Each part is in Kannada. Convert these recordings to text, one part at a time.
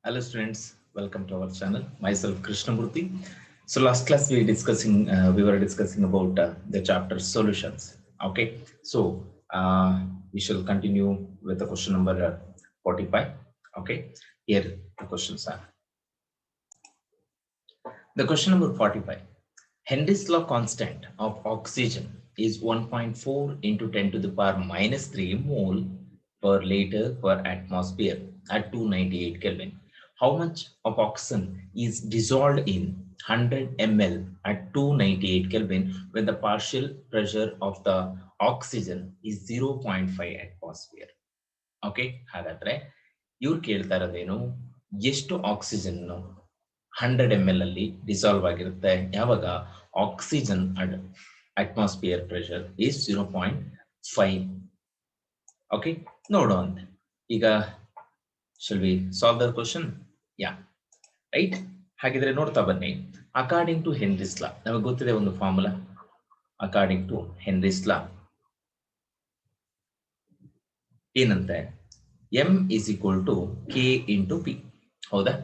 Hello students, welcome to our channel. Myself Krishnamurthy. So last class we were discussing about the chapter solutions. Okay, so we shall continue with the question number 45. Okay, here the questions are. The question number 45. Henry's law constant of oxygen is 1.4 into 10 to the power minus 3 mole per liter per atmosphere at 298 Kelvin. How much of oxygen is dissolved in 100 ml at 298 Kelvin when the partial pressure of the oxygen is 0.5 atmosphere? Okay, ಹಾಗಾದ್ರೆ ಇವ್ರು ಕೇಳ್ತಾ ಇರೋದೇನು, ಎಷ್ಟು ಆಕ್ಸಿಜನ್ 100 ml ಅಲ್ಲಿ ಡಿಸಾಲ್ವ್ ಆಗಿರುತ್ತೆ ಯಾವಾಗ oxygen atmosphere pressure is 0.5. Okay, ನೋಡೋಣ ಈಗ. Shall we solve the question? Yeah, right. ಹಾಗಿದ್ರೆ ನೋಡ್ತಾ ಬನ್ನಿ. ಅಕಾರ್ಡಿಂಗ್ ಟು ಹೆನ್ರಿಸ್ ಲಾ ನಮಗೆ ಗೊತ್ತಿದೆ ಒಂದು formula. According to Henry's law ಏನಂತೆ, M is equal to K into P. ಹೌದಾ?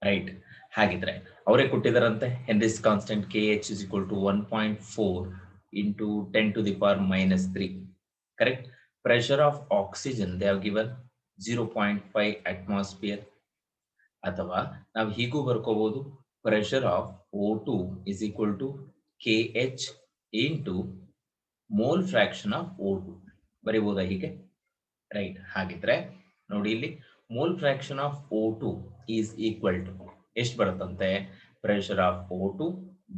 ರೈಟ್. ಹಾಗಿದ್ರೆ ಅವರೇ ಕೊಟ್ಟಿದಾರಂತೆ Henry's constant K H is equal to 1.4 into 10 to the power minus 3. Correct. Pressure of oxygen they have given 0.5 atmosphere. ಅಥವಾ ನಾವು ಹೀಗೂ ಬರ್ಕೋಬಹುದು, pressure of O2 is equal to KH into mole fraction of O2. ಬರೀಬಹುದಾ ಹೀಗೆ? ರೈಟ್. ಹಾಗಿದ್ರೆ ನೋಡಿ, ಇಲ್ಲಿ mole fraction of O2 is equal to ಎಷ್ಟು ಬರುತ್ತಂತೆ, pressure of O2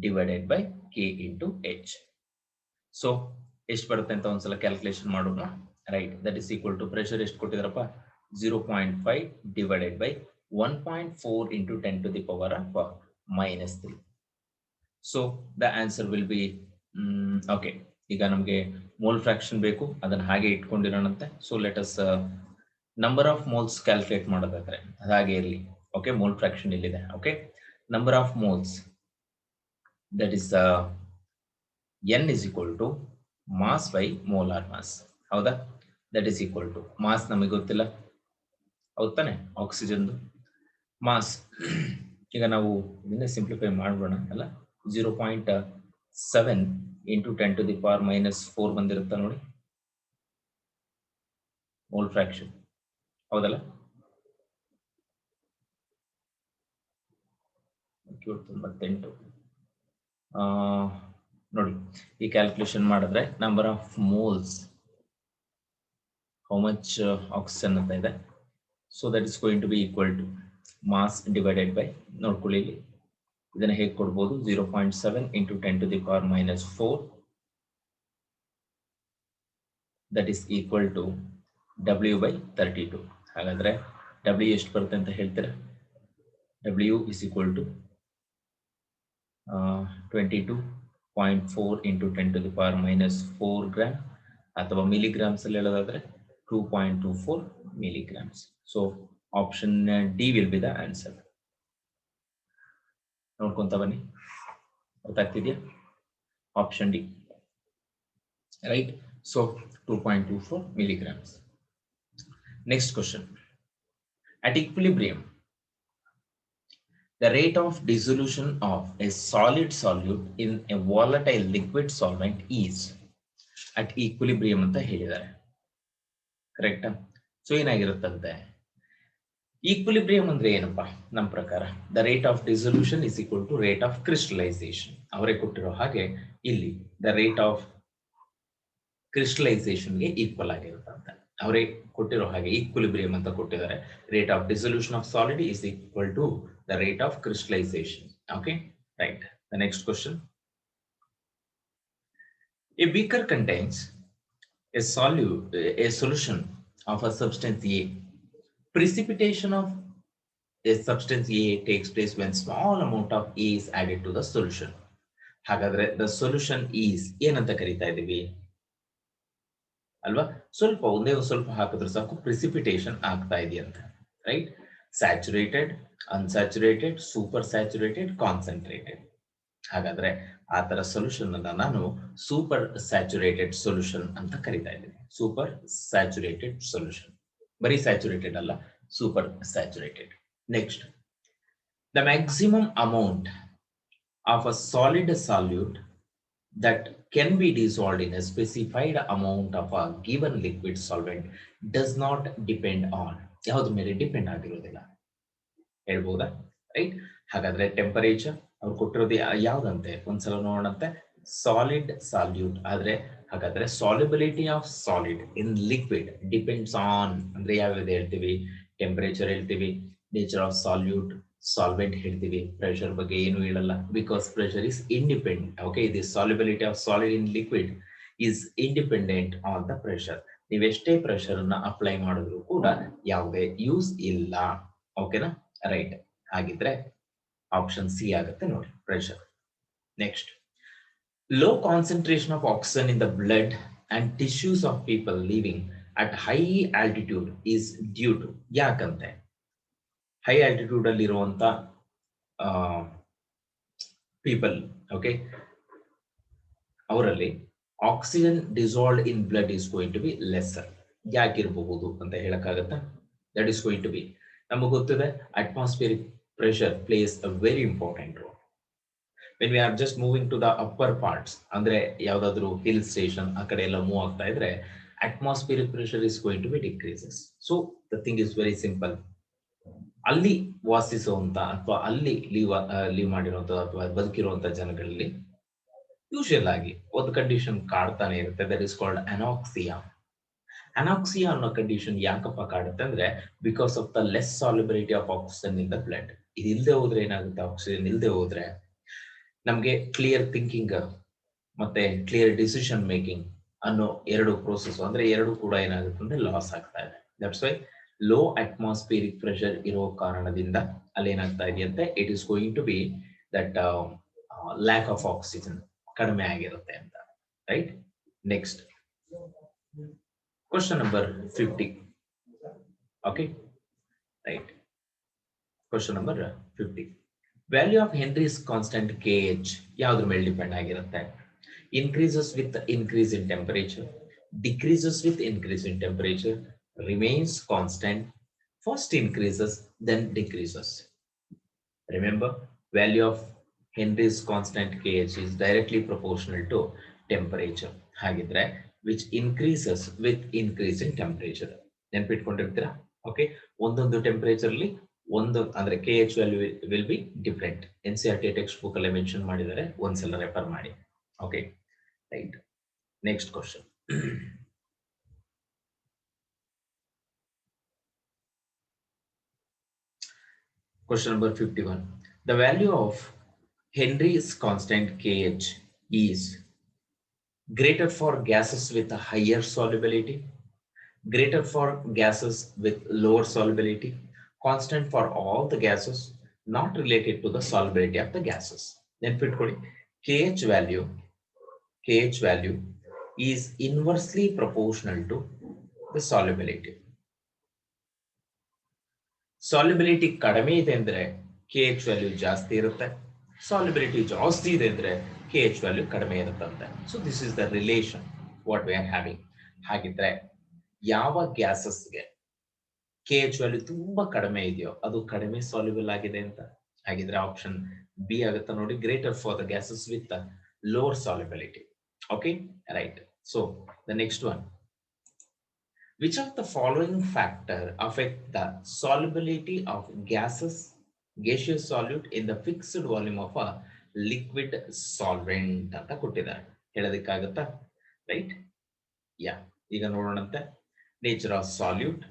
divided by K into H. So ಎಷ್ಟು ಬರುತ್ತೆ ಅಂತ ಒಂದ್ಸಲ ಕ್ಯಾಲ್ಕುಲೇಷನ್ ಮಾಡೋಣ. Right, that is equal to pressure ಎಷ್ಟು ಕೊಟ್ಟಿದಾರಪ್ಪ, 0.5 divided by 1.4 into 10 to the power of minus 3. So the answer will be okay. ಈಗ ನಮಗೆ ಮೋಲ್ ಫ್ರಾಕ್ಷನ್ ಬೇಕು, ಅದನ್ನ ಹಾಗೆ ಇಟ್ಕೊಂಡಿರೋಣಂತೆ. So let us number of moles calculate ಮಾಡೋದಾದ್ರೆ ಅದು ಹಾಗೆ ಇರಲಿ. ಓಕೆ, ಮೋಲ್ ಫ್ರಾಕ್ಷನ್ ಇಲ್ಲಿದೆ. Okay, number of moles that is N is equal to mass by molar mass. ಹೌದಾ? That is equal to mass ನಮಗೆ ಗೊತ್ತಿಲ್ಲ, ಹೌದ್ ತಾನೆ? ಆಕ್ಸಿಜನ್ದು ಮಾಸ್ ಈಗ ನಾವು ಇದನ್ನೇ ಸಿಂಪ್ಲಿಫೈ ಮಾಡೋಣ ಅಲ್ಲ. 0.7 into 10 to the power minus 4 ಬಂದಿರುತ್ತಾ ನೋಡಿ, ಮೋಲ್ ಫ್ರಾಕ್ಷನ್. ಹೌದಲ್ಲ? 98 ನೋಡಿ, ಈ ಕ್ಯಾಲ್ಕುಲೇಷನ್ ಮಾಡಿದ್ರೆ number of moles, how much oxygen ಅಂತ ಇದೆ. So that is going to be equal to mass divided by, ನೋಡ್ಕೊಳ್ಳಿ ಇಲ್ಲಿ ಇದನ್ನ ಹೇಗೆ ಕೊಡ್ಬೋದು, 0.7 into 10 to the power minus 4 that is equal to W by 32. ಹಾಗಾದ್ರೆ W ಎಷ್ಟು ಬರುತ್ತೆ ಅಂತ ಹೇಳ್ತೀರಾ? W is equal to 22.4 into 10 to the power minus 4 gram, ಅಥವಾ ಮಿಲಿಗ್ರಾಮ್ಸ್ ಅಲ್ಲಿ ಹೇಳೋದಾದ್ರೆ 2.24 milligrams. So option D will be the answer. ನೋಡ್ಕೊಂತ ಬನ್ನಿ, ಗೊತ್ತಾಗ್ತಿದ್ಯಾ? Option D, right. So 2.24 milligrams. Next question. At equilibrium, the rate of dissolution of a solid solute in a volatile liquid solvent is at equilibrium ಅಂತ ಹೇಳಿದ್ದಾರೆ. ಕರೆಕ್ಟಾ? ಸೊ ಏನಾಗಿರುತ್ತಂತೆ, ಈಕ್ವಿಲಿಬ್ರಿಯಂ ಅಂದ್ರೆ ಏನಪ್ಪಾ ನಮ್ಮ ಪ್ರಕಾರ, the rate of dissolution is equal to rate of crystallization. ಅವರೇ ಕೊಟ್ಟಿರೋ ಹಾಗೆ ಇಲ್ಲಿ ದ ರೇಟ್ ಆಫ್ ಕ್ರಿಸ್ಟಲೈಸೇಷನ್ಗೆ ಈಕ್ವಲ್ ಆಗಿರುತ್ತಂತೆ. ಅವರೇ ಕೊಟ್ಟಿರೋ ಹಾಗೆ ಈಕ್ವಿಲಿಬ್ರಿಯಂ ಅಂತ ಕೊಟ್ಟಿದ್ದಾರೆ. Rate of dissolution of solid is equal to the rate of crystallization. Okay, right. The next question. A beaker contains a solution of a substance A. Precipitation of a substance A takes place when small amount of A is added to the solution. ಹಾಗಾದ್ರೆ the solution is ಏನಂತ ಕರೀತಾ ಇದೀವಿ ಅಲ್ವಾ? ಒಂದೇ ಸ್ವಲ್ಪ ಹಾಕಿದ್ರೆ ಸಾಕು ಪ್ರಿಸಿಪಿಟೇಷನ್ ಆಗ್ತಾ ಇದೆಯಂತ, right? Saturated, unsaturated, super saturated, concentrated. ಹಾಗಾದ್ರೆ ಆ ತರ ಸೊಲ್ಯೂಷನ್ ಅನ್ನ ನಾನು ಸೂಪರ್ ಸ್ಯಾಚುರೇಟೆಡ್ ಸೊಲ್ಯೂಷನ್ ಅಂತ ಕರಿತಾ ಇದ್ದೀನಿ. ಸೂಪರ್ ಸ್ಯಾಚುರೇಟೆಡ್ ಸೊಲ್ಯೂಷನ್, ಬರೀ ಸ್ಯಾಚುರೇಟೆಡ್ ಅಲ್ಲ, super saturated. Next, the maximum amount of a solid solute that can be dissolved in a specified amount of a given liquid solvent does not depend on ಯಾವ್ದ್ರ ಮೇಲೆ ಡಿಪೆಂಡ್ ಆಗಿರೋದಿಲ್ಲ ಹೇಳ್ಬೋದಾ, ರೈಟ್? ಹಾಗಾದ್ರೆ ಟೆಂಪರೇಚರ್ ಅವ್ರು ಕೊಟ್ಟಿರೋದು ಯಾವ್ದಂತೆ ಒಂದ್ಸಲ ನೋಡೋಣಂತೆ. ಸಾಲಿಡ್ ಸಾಲ್ಯೂಟ್ ಆದ್ರೆ ಹಾಗಾದ್ರೆ solubility of solid in liquid depends on ಅಂದ್ರೆ ಯಾವ್ಯಾವ್ದು ಹೇಳ್ತೀವಿ? ಟೆಂಪರೇಚರ್ ಹೇಳ್ತೀವಿ, ನೇಚರ್ ಆಫ್ ಸಾಲ್ಯೂಟ್, ಸಾಲ್ವೆಂಟ್ ಹೇಳ್ತೀವಿ, ಪ್ರೆಷರ್ ಬಗ್ಗೆ ಏನು ಹೇಳಲ್ಲ because pressure is independent. Okay, the solubility of solid in liquid is independent on the pressure. ನೀವೆಷ್ಟೇ ಪ್ರೆಷರ್ ಅನ್ನ ಅಪ್ಲೈ ಮಾಡಿದ್ರು ಕೂಡ ಯಾವುದೇ ಯೂಸ್ ಇಲ್ಲ. ಓಕೆನಾ, ರೈಟ್? ಹಾಗಿದ್ರೆ ಆಪ್ಷನ್ ಸಿ ಆಗುತ್ತೆ ನೋಡಿ, pressure. Next, low concentration of oxygen in the blood and tissues of people living at high altitude is due to ಯಾಕಂತೆ ಹೈ ಆಲ್ಟಿಟ್ಯೂಡ್ ಅಲ್ಲಿ ಇರುವಂತ ಪೀಪಲ್, ಓಕೆ, ಅವರಲ್ಲಿ oxygen dissolved in blood is going to be lesser. ಯಾಕಿರಬಹುದು ಅಂತ ಹೇಳಕ್ಕಾಗತ್ತಾ? That is going to be, ನಮಗೆ ಗೊತ್ತಿದೆ atmospheric pressure plays a very important role. when we are just moving to the upper parts, ಅಂದ್ರೆ ಯಾವ್ದಾದ್ರು ಹಿಲ್ ಸ್ಟೇಷನ್ ಆ ಕಡೆ ಎಲ್ಲ ಮೂವ್ ಆಗ್ತಾ ಇದ್ರೆ atmospheric pressure is going to be decreases. So the thing is very simple. ಅಲ್ಲಿ ವಾಸಿಸುವಂತ ಅಥವಾ ಅಲ್ಲಿ ಲೀವ್ ಮಾಡಿರುವಂತ ಅಥವಾ ಬದುಕಿರುವಂತ ಜನಗಳಲ್ಲಿ ಯೂಶುವಲ್ ಆಗಿ ಒಂದು ಕಂಡೀಷನ್ ಕಾಡ್ತಾನೆ ಇರುತ್ತೆ, ದಟ್ ಇಸ್ ಕಾಲ್ಡ್ ಅನಾಕ್ಸಿಯಾ. ಅನಾಕ್ಸಿಯಾ ಅನ್ನೋ ಕಂಡೀಷನ್ ಯಾಕಪ್ಪ ಕಾಡುತ್ತೆ ಅಂದ್ರೆ because of the less solubility of oxygen in the blood. ಇದು ಇಲ್ಲದೆ ಹೋದ್ರೆ ಏನಾಗುತ್ತೆ, ಆಕ್ಸಿಜನ್ ಇಲ್ಲದೆ ಹೋದ್ರೆ ನಮ್ಗೆ ಕ್ಲಿಯರ್ ಥಿಂಕಿಂಗ್ ಮತ್ತೆ ಕ್ಲಿಯರ್ ಡಿಸಿಷನ್ ಮೇಕಿಂಗ್ ಅನ್ನೋ ಎರಡು ಪ್ರೋಸೆಸ್ ಅಂದ್ರೆ ಎರಡು ಕೂಡ ಏನಾಗುತ್ತೆ ಅಂದ್ರೆ ಲಾಸ್ ಆಗ್ತಾ ಇದೆ. That's why low atmospheric pressure ಇರೋ ಕಾರಣದಿಂದ ಅಲ್ಲಿ ಏನಾಗ್ತಾ ಇದೆಯಂತೆ, it is going to be that lack of oxygen ಕಡಿಮೆ ಆಗಿರುತ್ತೆ ಅಂತ, right? Next, question number 50. Okay, right. Question number 50. Value of Henry's constant KH ಯಾವ್ದ್ರ ಮೇಲೆ ಡಿಪೆಂಡ್ ಆಗಿರುತ್ತೆ? Increases with increase in temperature, decreases with increase in temperature, remains constant, first increases then decreases. Remember, value of Henry's constant KH is directly proportional to temperature. ಹಾಗಿದ್ರೆ which increases with increase in temperature. ನೆನಪಿಟ್ಕೊಂಡಿರ್ತೀರಾ? ಓಕೆ, ಒಂದೊಂದು ಟೆಂಪರೇಚರ್ ಅಲ್ಲಿ ಒಂದು ಅಂದ್ರೆ KH value will be different. NCERT text book ಅಲ್ಲಿ ಮೆನ್ಷನ್ ಮಾಡಿದರೆ ಒಂದ್ಸಲ ರೆಫರ್ ಮಾಡಿ. Okay, right. Next question. Question number 51. The value of Henry's constant KH is greater for gases with a higher solubility, greater for gases with lower solubility, constant for all the gases, not related to the solubility of the gases. Then fit KH value is inversely proportional to the solubility. Solubility ಕಡಿಮೆ ಇದೆ ಅಂದ್ರೆ KH ವ್ಯಾಲ್ಯೂ ಜಾಸ್ತಿ ಇರುತ್ತೆ, solubility ಜಾಸ್ತಿ ಇದೆ ಅಂದ್ರೆ KH ವ್ಯಾಲ್ಯೂ ಕಡಿಮೆ ಇರುತ್ತಂತೆ. So this is the relation what we are having. ಹಾಗಿದ್ರೆ ಯಾವ ಗ್ಯಾಸಸ್ಗೆ KH ವ್ಯಾಲ್ಯೂ ತುಂಬಾ ಕಡಿಮೆ ಇದೆಯೋ ಅದು ಕಡಿಮೆ ಸಾಲ್ಯುಬಲ್ ಆಗಿದೆ ಅಂತ. ಹಾಗಿದ್ರೆ ಆಪ್ಷನ್ ಬಿ ಆಗುತ್ತೆ ನೋಡಿ, greater for the gases with lower solubility. Okay, right. So the next one, which of the following factor affect the solubility of gaseous solute in the fixed volume of a liquid solvent ಅಂತ ಕೊಟ್ಟಿದ್ದಾರೆ, ಹೇಳೋದಕ್ಕಾಗತ್ತಾ? Right, yeah. ಈಗ ನೋಡೋಣಂತೆ. Nature of solute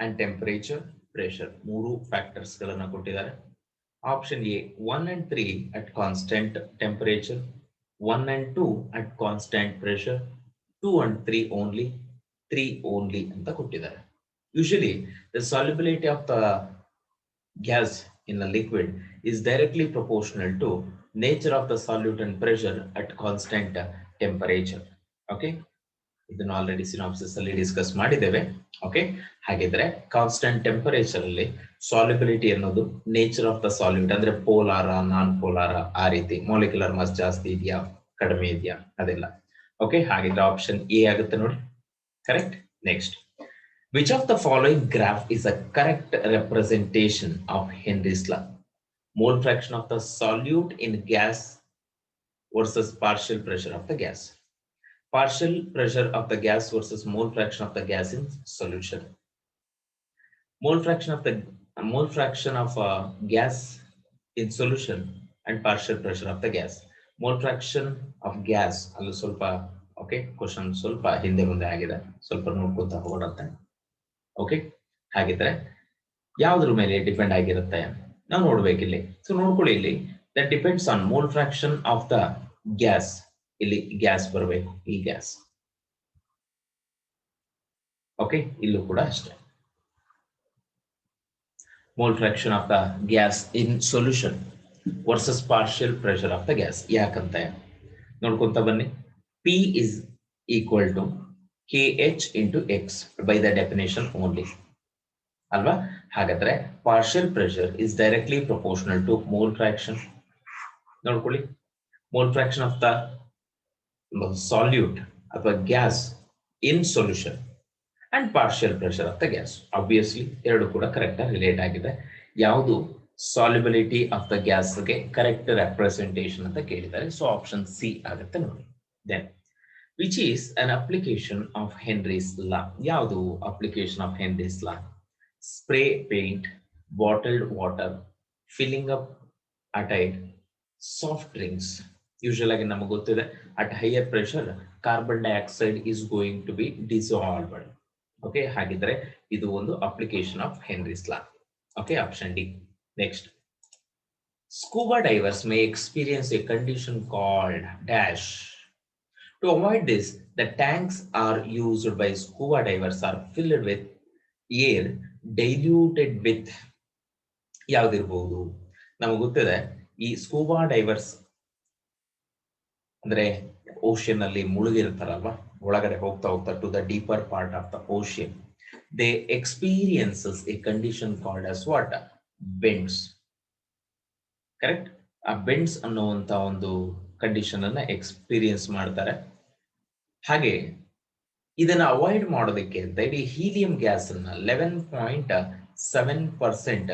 and temperature, pressure, ಮೂರು ಫ್ಯಾಕ್ಟರ್ಸ್ ಗಳನ್ನ ಕೊಟ್ಟಿದ್ದಾರೆ. Option A 1 and 3 at constant temperature, 1 and 2 at constant pressure, 2 and 3 only, 3 only ಅಂತ ಕೊಟ್ಟಿದ್ದಾರೆ. Usually the solubility of the gas in a liquid is directly proportional to nature of the solute and pressure at constant temperature. Okay, ಇದನ್ನು ಆಲ್ರೆಡಿ ಸಿನಾಪ್ಸಿಸ್ ಅಲ್ಲಿ ಡಿಸ್ಕಸ್ ಮಾಡಿದ್ದೇವೆ. ಓಕೆ, ಹಾಗಿದ್ರೆ ಕಾನ್ಸ್ಟೆಂಟ್ ಟೆಂಪರೇಚರ್ ಅಲ್ಲಿ ಸಾಲ್ಯುಬಿಲಿಟಿ ಅನ್ನೋದು ನೇಚರ್ ಆಫ್ ದ ಸಾಲ್ಯೂಟ್ ಅಂದ್ರೆ ಪೋಲಾರ, ನಾನ್ ಪೋಲಾರ, ಆ ರೀತಿ ಮಾಲಿಕ್ಯುಲರ್ ಮಾಸ್ ಜಾಸ್ತಿ ಇದೆಯಾ ಕಡಿಮೆ ಇದೆಯಾ ಅದೆಲ್ಲ. ಓಕೆ, ಹಾಗಿದ್ರೆ ಆಪ್ಷನ್ ಎ ಆಗುತ್ತೆ ನೋಡಿ, correct. Next, Which of the following graph is a correct representation of Henry's law? Mole fraction of the solute in gas versus partial pressure of the gas. Partial pressure of the gas versus mole fraction of the gas in solution. Mole fraction of the gas in solution and partial pressure of the gas. Mole fraction of gas allu solpa okay question solpa hinde munde agide solpa nodkonta hogoಣಂತೆ. ಓಕೆ, ಹಾಗಿದ್ರೆ ಯಾವ್ದ್ರ ಮೇಲೆ ಡಿಪೆಂಡ್ ಆಗಿರುತ್ತೆ ನಾವು ನೋಡ್ಬೇಕಿಲ್ಲಿ. ಸೊ ನೋಡ್ಕೊಳ್ಳಿ, ಇಲ್ಲಿ that depends on mole fraction of the gas. ಇಲ್ಲಿ ಗ್ಯಾಸ್ ಬರಬೇಕು, ಈ ಗ್ಯಾಸ್. ಓಕೆ, ಇಲ್ಲೂ ಕೂಡ ಅಷ್ಟೇ mole fraction of the gas in solution versus partial pressure of the gas. ಯಾಕಂತೆ ನೋಡ್ಕೊಂತ ಬನ್ನಿ. P is equal to KH into X by the definition only. ಅಲ್ವಾ? ಹಾಗಾದ್ರೆ partial pressure is directly proportional to mole fraction. ನೋಡ್ಕೊಳ್ಳಿ, mole fraction of the solute ಅಥವಾ gas in solution and partial pressure of the gas. Obviously ಎರಡು ಕೂಡ ಕರೆಕ್ಟ್ ರಿಲೇಟ್ ಆಗಿದೆ. ಯಾವುದು ಸಾಲ್ಯುಬಿಲಿಟಿ ಆಫ್ ದ ಗ್ಯಾಸ್ ಗೆ ಕರೆಕ್ಟ್ ರೆಪ್ರೆಸೆಂಟೇಷನ್ ಅಂತ ಕೇಳಿದ್ದಾರೆ. ಸೊ ಆಪ್ಷನ್ ಸಿ ಆಗುತ್ತೆ ನೋಡಿ. Then which is an application of Henry's law? ಯಾವುದು application of Henry's law? Spray paint, bottled water, filling up ಅಟೈಡ್, ಸಾಫ್ಟ್ ಡ್ರಿಂಕ್ಸ್. ಯೂಶುವಲ್ ಆಗಿ ನಮಗೆ ಗೊತ್ತಿದೆ, at higher pressure carbon dioxide is going to be dissolved. Okay, ಹಾಗಿದ್ರೆ ಇದು ಒಂದು application of Henry's law. Okay, option D. Next, scuba divers may experience A condition called dash. To avoid this, the tanks are used by scuba divers are filled with air diluted with. ಯಾವ್ದಿರ್ಬಹುದು? ನಮಗೆ ಗೊತ್ತಿದೆ, ಈ ಸ್ಕೂಬಾ ಡೈವರ್ಸ್ ಅಂದ್ರೆ ಓಷನ್ ಅಲ್ಲಿ ಮುಳುಗಿರ್ತಾರಲ್ವಾ, ಒಳಗಡೆ ಹೋಗ್ತಾ ಹೋಗ್ತಾ to the deeper part of the ocean, they experiences a condition called as what? Bends. Correct? ಆ ಬೆಂಡ್ಸ್ ಅನ್ನುವಂತ ಒಂದು ಕಂಡೀಷನ್ ಅನ್ನ ಎಕ್ಸ್ಪೀರಿಯನ್ಸ್ ಮಾಡ್ತಾರೆ. ಹಾಗೆ ಇದನ್ನ ಅವಾಯ್ಡ್ ಮಾಡೋದಕ್ಕೆ ಅಂತ ಹೇಳಿ ಹೀಲಿಯಂ ಗ್ಯಾಸ್ ಅನ್ನ 11.7%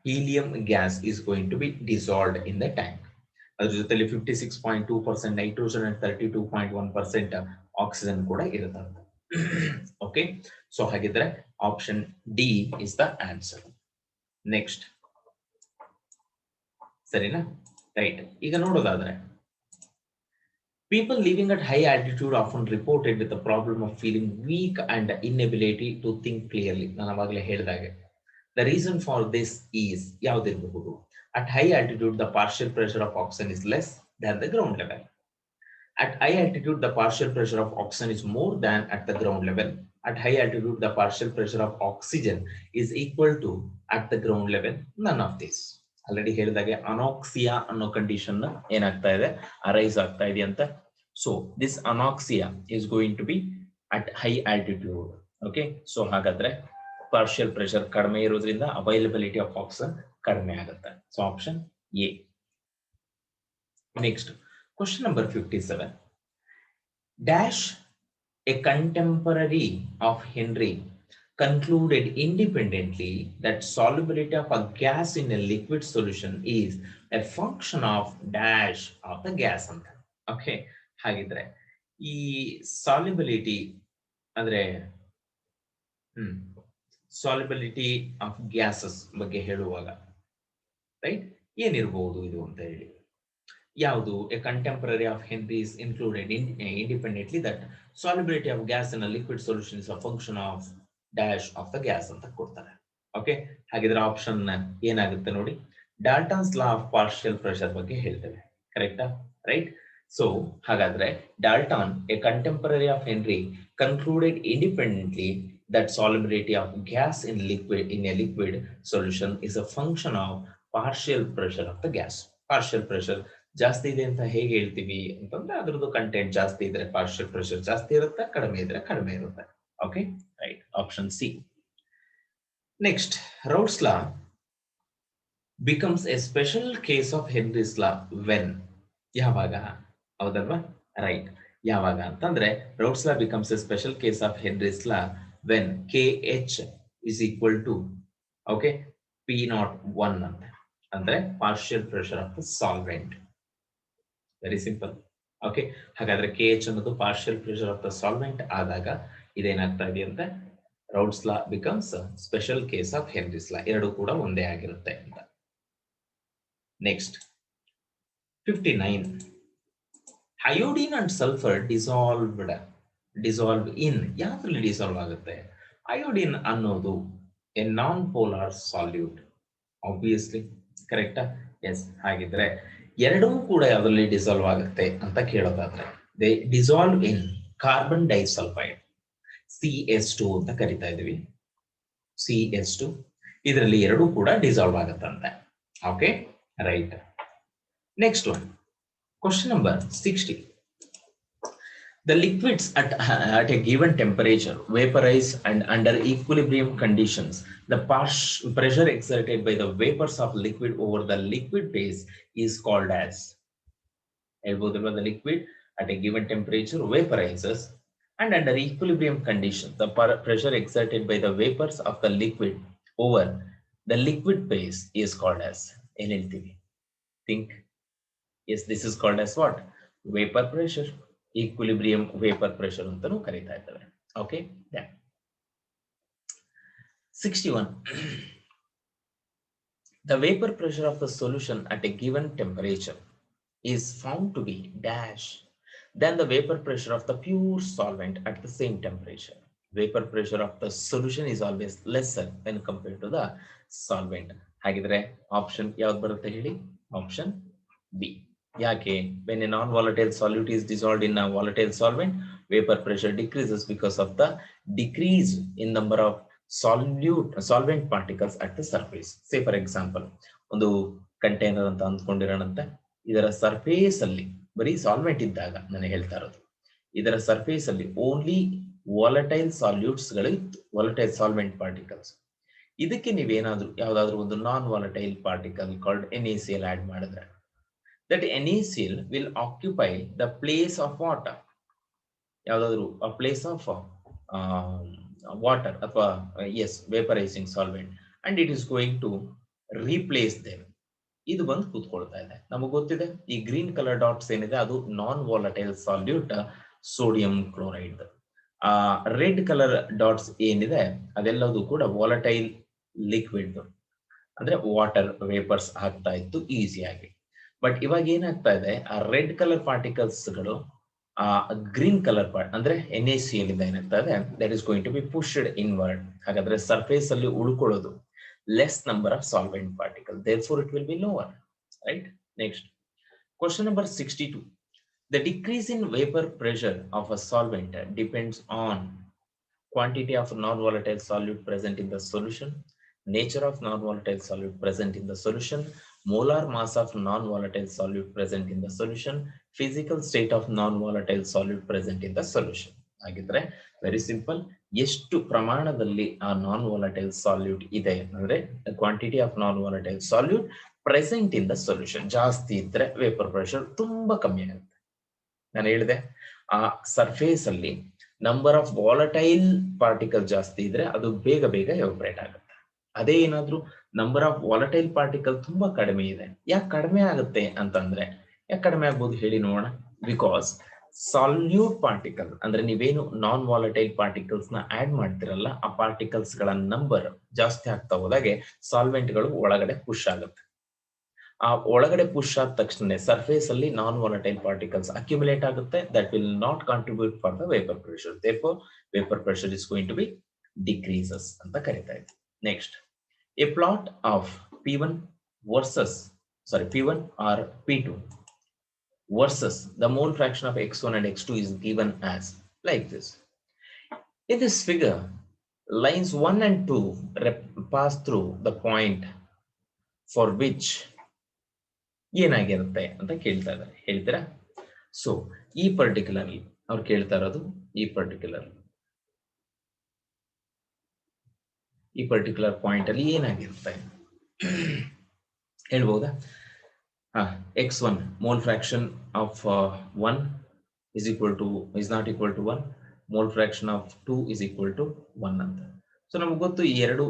helium gas is going to be dissolved in the tank. ಅದ್ರ ಜೊತೆಲಿ 56.2% ನೈಟ್ರೋಜನ್ ಅಂಡ್ 32.1% ಆಕ್ಸಿಜನ್ ಕೂಡ ಇರುತ್ತೆ. ಓಕೆ, ಸೊ ಹಾಗಿದ್ರೆ option D is the answer. Next, ಸರಿನಾ? ರೈಟ್. ಈಗ ನೋಡೋದಾದ್ರೆ, people living at high altitude often reported with the problem of feeling weak and inability to think clearly. ನಾನು ಅವಾಗಲೇ ಹೇಳಿದಾಗೆ the reason for this is ಯಾವುದಿರಬಹುದು? At high altitude, the partial pressure of oxygen is less than the ground level. At high altitude, the partial pressure of oxygen is more than at the ground level. At high altitude, the partial pressure of oxygen is equal to at the ground level. None of this. Already ಹೇಳಿದಾಗೆ ಅನಾಕ್ಸಿಯಾ ಅನ್ನೋ ಕಂಡೀಷನ್ ಏನಾಗ್ತಾ ಇದೆ, ಅರೈಸ್ ಆಗ್ತಾ ಇದೆ ಅಂತ. So this anoxia is going to be at high altitude. Okay, so ಹಾಗಾದ್ರೆ ಪಾರ್ಷಿಯಲ್ ಪ್ರೆಷರ್ ಕಡಿಮೆ ಇರೋದ್ರಿಂದ ಅವೈಲಬಿಲಿಟಿ ಆಫ್ ಆಕ್ಸಿಜನ್ ಕಡಿಮೆ ಆಗುತ್ತೆ. So option A. Next, question number 57. Dash, a contemporary of Henry, concluded independently that solubility of a gas in a liquid solution is a function of dash of the gas ಅಂತ. ಓಕೆ, ಹಾಗಿದ್ರೆ ಈ ಸಾಲ್ಯುಬಿಲಿಟಿ ಅಂದ್ರೆ ಸಾಲ್ಯುಬಿಲಿಟಿ ಆಫ್ ಗ್ಯಾಸಸ್ ಬಗ್ಗೆ ಹೇಳುವಾಗ ರೈಟ್ ಏನಿರಬಹುದು ಇದು ಅಂತ ಹೇಳಿ, ಯಾವುದು? A contemporary of henry is included independently that solubility of gas in a liquid solution is a function of dash of the gas ಅಂತ ಕೊಡ್ತಾರೆ. ಓಕೆ, ಹಾಗಿದ್ರೆ ಆಪ್ಷನ್ ಏನಾಗುತ್ತೆ ನೋಡಿ, ಡಾಲ್ಟನ್ಸ್ ಲಾ ಆಫ್ ಪಾರ್ಷಿಯಲ್ ಪ್ರೆಷರ್ ಬಗ್ಗೆ ಹೇಳ್ತೇವೆ. ಕರೆಕ್ಟಾ? ರೈಟ್. ಸೊ ಹಾಗಾದ್ರೆ Dalton, A contemporary of henry, concluded independently that solubility of gas in a liquid solution is a function of partial pressure of the gas. Partial pressure ಜಾಸ್ತಿ ಇದೆ ಅಂತ ಹೇಗೆ ಹೇಳ್ತೀವಿ ಅಂತಂದ್ರೆ ಅದ್ರದ್ದು ಕಂಟೆಂಟ್ ಜಾಸ್ತಿ ಇದ್ರೆ ಪಾರ್ಷಿಯಲ್ ಪ್ರೆಷರ್ ಜಾಸ್ತಿ ಇರುತ್ತೆ, ಕಡಿಮೆ ಇದ್ರೆ ಕಡಿಮೆ ಇರುತ್ತೆ. Okay, right. Option C. Next, Raoult's law becomes a special case of Henry's law when. ಯಾವಾಗ? ಹೌದಲ್ವಾ? ರೈಟ್. ಯಾವಾಗ ಅಂತಂದ್ರೆ Raoult's law becomes a special case of Henry's law when KH is equal to okay P01 ಅಂತ ಅಂದ್ರೆ partial pressure of the solvent. Very simple. Okay, ಹಾಗಾದ್ರೆ KH ಅನ್ನೋದು partial pressure of the solvent ಆದಾಗ ಇದೇನಾಗ್ತಾ ಇದೆ ಅಂತ Raoult's law becomes special case of Henry's ಲಾ. ಎರಡು ಕೂಡ ಒಂದೇ ಆಗಿರುತ್ತೆ ಅಂತ. Next 59. Iodine and sulphur dissolve in ಯಾವ್ದ್ರಲ್ಲಿ ಡಿಸಾಲ್ವ್ ಆಗುತ್ತೆ? ಅಯೋಡಿನ್ ಅನ್ನೋದು a non polar solute. Obviously ಕರೆಕ್ಟಾ? ಎಸ್. ಹಾಗಿದ್ರೆ ಎರಡೂ ಕೂಡ ಯಾವ್ದ್ರಲ್ಲಿ ಡಿಸಾಲ್ವ್ ಆಗುತ್ತೆ ಅಂತ ಕೇಳೋದಾದ್ರೆ they dissolve in carbon disulphide CS2 ಅಂತ ಕರಿತಾ ಇದೀವಿ. CS2 ಇದರಲ್ಲಿ ಎರಡೂ ಕೂಡ ಡಿಸಾಲ್ವ್ ಆಗುತ್ತಂತೆ. Okay, right. Next one, question number 60. The liquids at a given temperature vaporize and under equilibrium conditions, the pressure exerted by the vapors of liquid over the liquid phase is called as. The liquid at a given temperature vaporizes and under equilibrium conditions, the pressure exerted by the vapors of the liquid over the liquid phase is called as. Think. Yes, this is called as what? Vapor pressure. Equilibrium vapor pressure ಅಂತನೂ ಕರೀತಾ ಇದ್ದಾರೆ. Okay, then 61. The vapor pressure of the solution at a given temperature is found to be dash than the vapor pressure of the pure solvent at the same temperature. Vapor pressure of the solution is always lesser when compared to the solvent. ಹಾಗಿದ್ರೆ ಆಪ್ಷನ್ ಯಾವ್ದು ಬರುತ್ತೆ ಹೇಳಿ? Option B. ಯಾಕೆ? when a non-volatile solute is dissolved in a volatile solvent, vapor pressure decreases because of the decrease in number of solvent particles at the surface. Say for example, ಒಂದು ಕಂಟೈನರ್ ಅಂತ ಅಂದ್ಕೊಂಡಿರೋಣಂತೆ, ಇದರ ಸರ್ಫೇಸ್ ಅಲ್ಲಿ ಬರೀ ಸಾಲ್ವೆಂಟ್ ಇದ್ದಾಗ ನಾನು ಹೇಳ್ತಾ ಇರೋದು, ಇದರ ಸರ್ಫೇಸ್ ಅಲ್ಲಿ ಓನ್ಲಿ ವಾಲಟೈಲ್ ಸಾಲ್ಯೂಟ್ಸ್ ಗಳು ಇತ್ತು, ವಾಲಟೈಲ್ ಸಾಲ್ವೆಂಟ್ ಪಾರ್ಟಿಕಲ್ಸ್. ಇದಕ್ಕೆ ನೀವೇನಾದ್ರೂ ಯಾವ್ದಾದ್ರು ಒಂದು non volatile particle called NaCl add ಮಾಡಿದ್ರೆ, that NaCl will occupy the place of water. ಯಾವ್ದಾದ್ರು a place of water ಅಥವಾ yes vaporizing solvent, and it is going to replace them. ಇದು ಬಂದು ಕೂತ್ಕೊಳ್ತಾ ಇದೆ. ನಮಗೆ ಗೊತ್ತಿದೆ ಈ ಗ್ರೀನ್ ಕಲರ್ ಡಾಟ್ಸ್ ಏನಿದೆ ಅದು non volatile solute sodium chloride. Red colour dots ಏನಿದೆ ಅದೆಲ್ಲದು ಕೂಡ ವಾಲಟೈಲ್ ಲಿಕ್ವಿಡ್, ಅಂದ್ರೆ ವಾಟರ್ ವೇಪರ್ಸ್ ಆಗ್ತಾ ಇತ್ತು ಈಸಿಯಾಗಿ. ಬಟ್ ಇವಾಗ ಏನಾಗ್ತಾ ಇದೆ, ಆ ರೆಡ್ ಕಲರ್ ಪಾರ್ಟಿಕಲ್ಸ್ ಗಳು ಆ ಗ್ರೀನ್ ಕಲರ್ ಪಾರ್ಟ್ ಅಂದ್ರೆ NaCl ಇಂದ ಏನಾಗ್ತಾ ಇದೆ, that is going to be pushed inward. ಹಾಗಾದ್ರೆ ಸರ್ಫೇಸ್ ಅಲ್ಲಿ ಉಳ್ಕೊಳ್ಳೋದು less number of solvent particles, therefore it will be lower, right? Next, question number 62. The decrease in vapor pressure of a solvent depends on quantity of non-volatile solute present in the solution, nature of non-volatile solute present in the solution, molar mass of non-volatile solute present in the solution, physical state of non-volatile solute present in the solution. ಹಾಗಿದ್ರೆ ವೆರಿ ಸಿಂಪಲ್, ಎಷ್ಟು ಪ್ರಮಾಣದಲ್ಲಿ ಆ ನಾನ್ ವಾಲಟೈಲ್ ಸಾಲ್ಯೂಟ್ ಇದೆ ಅಂದ್ರೆ quantity of non volatile salute present in the solution ಜಾಸ್ತಿ ಇದ್ರೆ ವೇಪರ್ ಪ್ರೆಷರ್ ತುಂಬಾ ಕಮ್ಮಿ ಆಗುತ್ತೆ. ನಾನು ಹೇಳಿದೆ ಆ ಸರ್ಫೇಸ್ ಅಲ್ಲಿ ನಂಬರ್ ಆಫ್ ವಾಲಟೈಲ್ ಪಾರ್ಟಿಕಲ್ ಜಾಸ್ತಿ ಇದ್ರೆ ಅದು ಬೇಗ ಬೇಗ ಎವಾಪರೇಟ್ ಆಗುತ್ತೆ. ಅದೇ ಏನಾದ್ರೂ ನಂಬರ್ ಆಫ್ ವಾಲಟೈಲ್ ಪಾರ್ಟಿಕಲ್ ತುಂಬಾ ಕಡಿಮೆ ಇದೆ, ಯಾಕೆ ಕಡಿಮೆ ಆಗುತ್ತೆ ಅಂತಂದ್ರೆ, ಯಾಕೆ ಕಡಿಮೆ ಆಗ್ಬೋದು ಹೇಳಿ ನೋಡೋಣ. ಬಿಕಾಸ್ ಸಾಲ್ಯೂಟ್ ಪಾರ್ಟಿಕಲ್ ಅಂದ್ರೆ ನೀವೇನು ನಾನ್ ವಾಲಟೈಲ್ ಪಾರ್ಟಿಕಲ್ಸ್ ನ ಆಡ್ ಮಾಡ್ತಿರಲ್ಲ, ಆ ಪಾರ್ಟಿಕಲ್ಸ್ ಗಳ ನಂಬರ್ ಜಾಸ್ತಿ ಆಗ್ತಾ ಹೋದಾಗೆ ಸಾಲ್ವೆಂಟ್ ಗಳು ಒಳಗಡೆ ಪುಷ್ ಆಗುತ್ತೆ. ಆ ಒಳಗಡೆ ಪುಷ್ ಆದ ತಕ್ಷಣ ಸರ್ಫೇಸ್ ಅಲ್ಲಿ ನಾನ್ ವಾಲಟೈಲ್ ಪಾರ್ಟಿಕಲ್ಸ್ ಅಕ್ಯುಮುಲೇಟ್ ಆಗುತ್ತೆ, that will not contribute for the vapour pressure, therefore vapour pressure is going to be decreases ಅಂತ ಕರೀತಾ ಇದೆ. Next, a plot of P1 or P2 versus the mole fraction of x1 and x2 is given as like this. In this figure, lines 1 and 2 pass through the point for which ಏನಾಗಿರುತ್ತೆ ಅಂತ ಕೇಳ್ತಾ ಇದ್ದಾರೆ, ಹೇಳ್ತೀರಾ? ಸೊ ಈ ಪರ್ಟಿಕ್ಯುಲರ್ ಅವ್ರು ಕೇಳ್ತಾ ಇರೋದು ಈ ಪರ್ಟಿಕ್ಯುಲರ್ ಪಾಯಿಂಟ್ ಅಲ್ಲಿ ಏನಾಗಿರುತ್ತೆ ಹೇಳ್ಬಹುದಾ? x1 mole fraction of 1 is not equal to 1, mole fraction of 2 is equal to 1 ಅಂತ. ಸೊ ನಮ್ಗೆ ಗೊತ್ತು ಈ ಎರಡು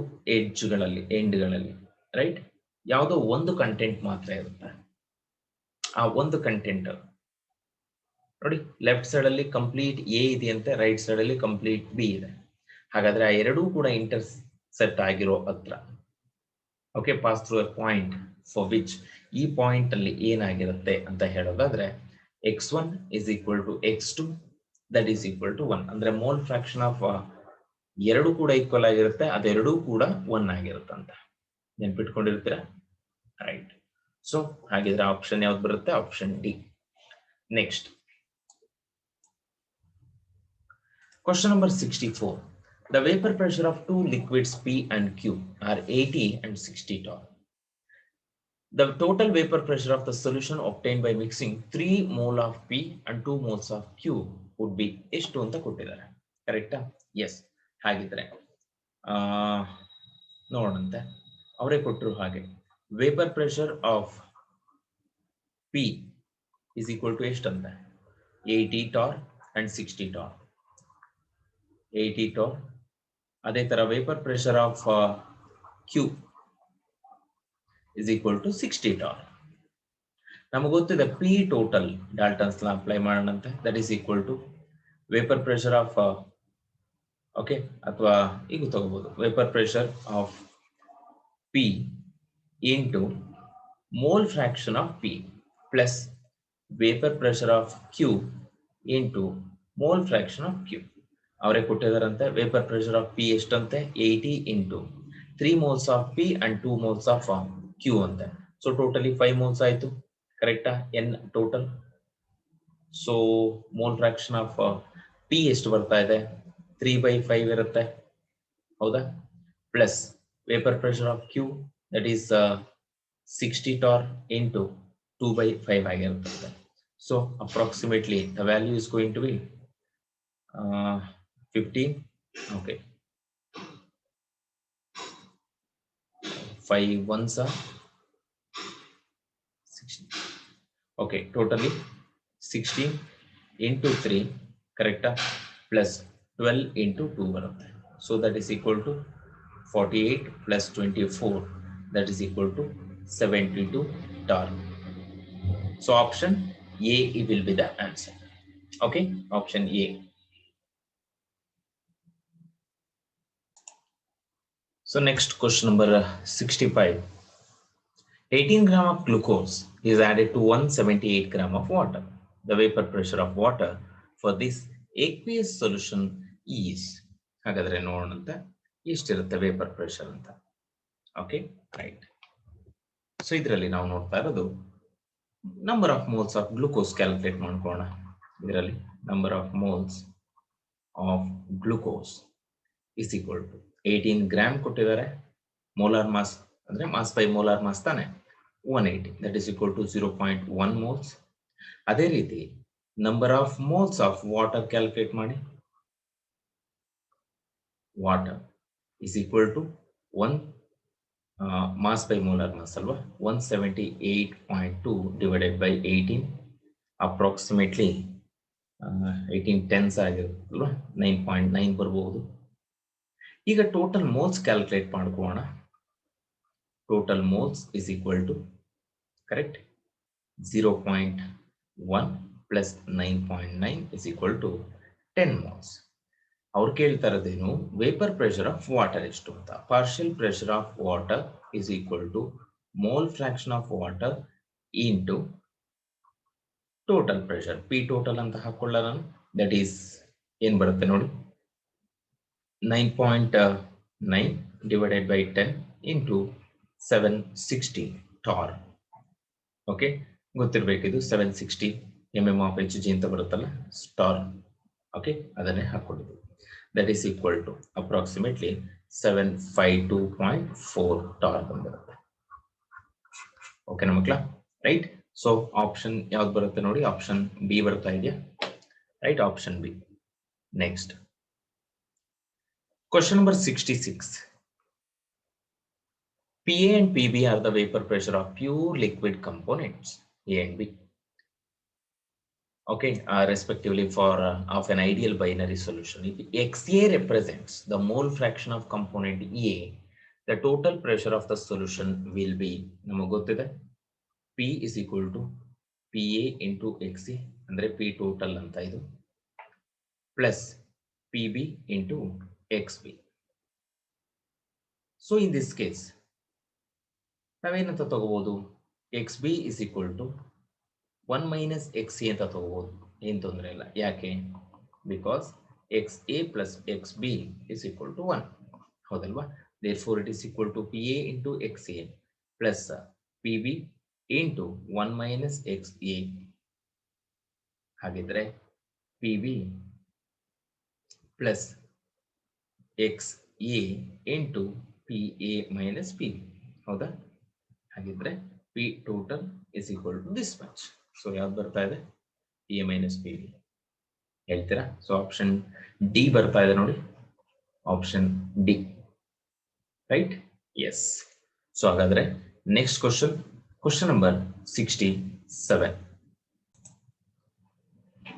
ಎಂಡ್ಗಳಲ್ಲಿ ರೈಟ್ ಯಾವುದೋ ಒಂದು ಕಂಟೆಂಟ್ ಮಾತ್ರ ಇರುತ್ತೆ. ಆ ಒಂದು ಕಂಟೆಂಟ್ ನೋಡಿ, ಲೆಫ್ಟ್ ಸೈಡ್ ಅಲ್ಲಿ ಕಂಪ್ಲೀಟ್ ಎ ಇದೆಯಂತೆ, ರೈಟ್ ಸೈಡ್ ಅಲ್ಲಿ ಕಂಪ್ಲೀಟ್ ಬಿ ಇದೆ. ಹಾಗಾದ್ರೆ ಆ ಎರಡೂ ಕೂಡ ಇಂಟರ್ಸೆಕ್ಟ್ ಆಗಿರೋ ಹತ್ರ, okay, pass through A point for which, ಈ ಪಾಯಿಂಟ್ ಅಲ್ಲಿ ಏನಾಗಿರುತ್ತೆ ಅಂತ ಹೇಳೋದಾದ್ರೆ x1 is equal to x2 that is equal to 1. ಅಂದ್ರೆ ಮೋಲ್ ಫ್ರಾಕ್ಷನ್ ಆಫ್ ಎರಡು ಕೂಡ ಈಕ್ವಲ್ ಆಗಿರುತ್ತೆ, ಅದೆರಡೂ ಕೂಡ 1 ಆಗಿರುತ್ತೆ ಅಂತ ನೆನ್ಪಿಟ್ಕೊಂಡಿರ್ತೀರಾ, ರೈಟ್. ಸೊ ಹಾಗಿದ್ರೆ ಆಪ್ಷನ್ ಯಾವ್ದು ಬರುತ್ತೆ? Option D. Next question number 64. The vapor pressure of two liquids P and Q are 80 and 60 torr. The total vapor pressure of the solution obtained by mixing 3 mole of P and 2 moles of Q would be ಎಷ್ಟು ಅಂತ ಕೊಟ್ಟಿದ್ದಾರೆ. ಕರೆಕ್ಟಾ? ಎಸ್. ಹಾಗಿದ್ರೆ ನೋಡಂತೆ, ಅವರೇ ಕೊಟ್ಟರು ಹಾಗೆ vapour pressure of P is equal to ಎಷ್ಟಂತೆ? 80 torr and 60 torr. 80 torr. ಅದೇ ತರ vapour pressure of Q is equal to 60 torr. ನಮಗೆ ಗೊತ್ತಿದೆ P total Dalton's law apply ಮಾಡೋಣಂತೆ, that is equal to vapour pressure of okay, ಅಥವಾ ಈಗ ತಗೋಬಹುದು vapour pressure of P into mole fraction of P plus vapour pressure of Q into mole fraction of Q. ಅವರೇ ಕೊಟ್ಟಿದಾರಂತೆ ವೇಪರ್ ಪ್ರೆಷರ್ ಆಫ್ P ಎಷ್ಟಂತೆ? 80 into 3 moles of P and 2 moles of Q ಅಂತೆ. ಸೊ ಟೋಟಲಿ 5 moles ಆಯ್ತು, ಕರೆಕ್ಟಾ? N total. So mole fraction of P ಎಷ್ಟು ಬರ್ತಾ ಇದೆ? 3/5 ಇರುತ್ತೆ, ಹೌದಾ? Plus vapour pressure of Q that is 60 torr into 2/5 ಆಗಿರುತ್ತೆ. So approximately the value is going to be 15. Okay, 5 ones are 16. Okay, totally 16 into 3, correct, plus 12 into 2 ಬರುತ್ತೆ. So that is equal to 48 plus 24, that is equal to 72 torr. So option A will be the answer. Okay, option A. So next question number 65. 18 gram of glucose is added to 178 gram of water. The vapor pressure of water for this aqueous solution is. ಹಾಗಾದ್ರೆ ನೋಡೋಣಂತ ಎಷ್ಟಿರುತ್ತೆ ವೇಪರ್ ಪ್ರೆಷರ್ ಅಂತ. Okay, right. ಸೊ ಇದರಲ್ಲಿ ನಾವು ನೋಡ್ತಾ ಇರೋದು number of moles of glucose calculate ಮಾಡ್ಕೋಣ. ಇದರಲ್ಲಿ number of moles of glucose is equal to 18 gram ಕೊಟ್ಟಿದ್ದಾರೆ, ಮೋಲಾರ್ ಮಾಸ್ ಅಂದ್ರೆ ಮಾಸ್ ಬೈ ಮೋಲಾರ್ ಮಾಸ್ ತಾನೆ, 180, that is equal to 0.1 moles. ಅದೇ ರೀತಿ number of moles of water calculate ಮಾಡಿ. Water is equal to 1 mass by molar mass ಅಲ್ವಾ, 178.2 ಡಿವೈಡೆಡ್ ಬೈ 18, ಅಪ್ರಾಕ್ಸಿಮೇಟ್ಲಿ 18 ಟೆನ್ಸ್ ಆಗಿರುತ್ತಲ್ವಾ, 9.9 ಬರ್ಬೋದು. ಈಗ ಟೋಟಲ್ ಮೋಲ್ಸ್ ಕ್ಯಾಲ್ಕುಲೇಟ್ ಮಾಡ್ಕೋಣ. Total moles is equal to, correct, 0.1 plus 9.9 is equal to 10 moles. ಅವ್ರು ಕೇಳ್ತಾ ಇರೋದೇನು, ವೇಪರ್ ಪ್ರೆಷರ್ ಆಫ್ ವಾಟರ್ ಎಷ್ಟು ಅಂತ. Partial pressure of water is equal to mole fraction of water into total pressure, P total ಅಂತ ಹಾಕೊಳ್ಳ ನಾನು. ದಟ್ ಈಸ್ ಏನ್ ಬರುತ್ತೆ ನೋಡಿ, 9.9 divided by 10 into 760 torr. Okay, ಗೊತ್ತಿರಬೇಕಿದು 760 mm of Hg ಅಂತ ಬರುತ್ತಲ್ಲ, torr. ಓಕೆ, ಅದನ್ನೇ ಹಾಕೊಂಡಿದ್ದು. That is equal to approximately 752.4 torr ಬಂದಿರುತ್ತೆ. ಓಕೆ ಮಕ್ಕಳ, ರೈಟ್. ಸೊ ಆಪ್ಷನ್ ಯಾವ್ದು ಬರುತ್ತೆ ನೋಡಿ, ಆಪ್ಷನ್ ಬಿ ಬರ್ತಾ ಇದೆಯಾ? Right, option B. Next question number 66. PA and PB are the vapor pressure of pure liquid components A and B. okay, respectively for of an ideal binary solution. If XA represents the mole fraction of component A, the total pressure of the solution will be ನಮಗೆ ಗೊತ್ತಿದೆ P is equal to PA into XA ಅಂದ್ರೆ P total ಅಂತ ಇದು plus PB into XB. So in this case ನಾವೇನಂತ ತಗೋಬಹುದು XB is equal to 1 minus XA ಅಂತ ತಗೋಬಹುದು, ಏನು ತೊಂದರೆ ಇಲ್ಲ. ಯಾಕೆ? Because XA plus XB is equal to 1. ಹೌದಲ್ವಾ? Therefore it is equal to PA into XA plus PB into 1 minus XA. ಹಾಗಿದ್ರೆ PB plus XA into PA minus PB. ಹೌದಾ? ಹಾಗಿದ್ರೆ P total is equal to this much. So ಯಾವ್ದು ಬರ್ತಾ ಇದೆ? PA minus PB ಹೇಳ್ತೀರಾ? ಸೊ ಆಪ್ಷನ್ ಡಿ ಬರ್ತಾ ಇದೆ ನೋಡಿ, option D, right? Yes. So ಹಾಗಾದ್ರೆ next question number 67.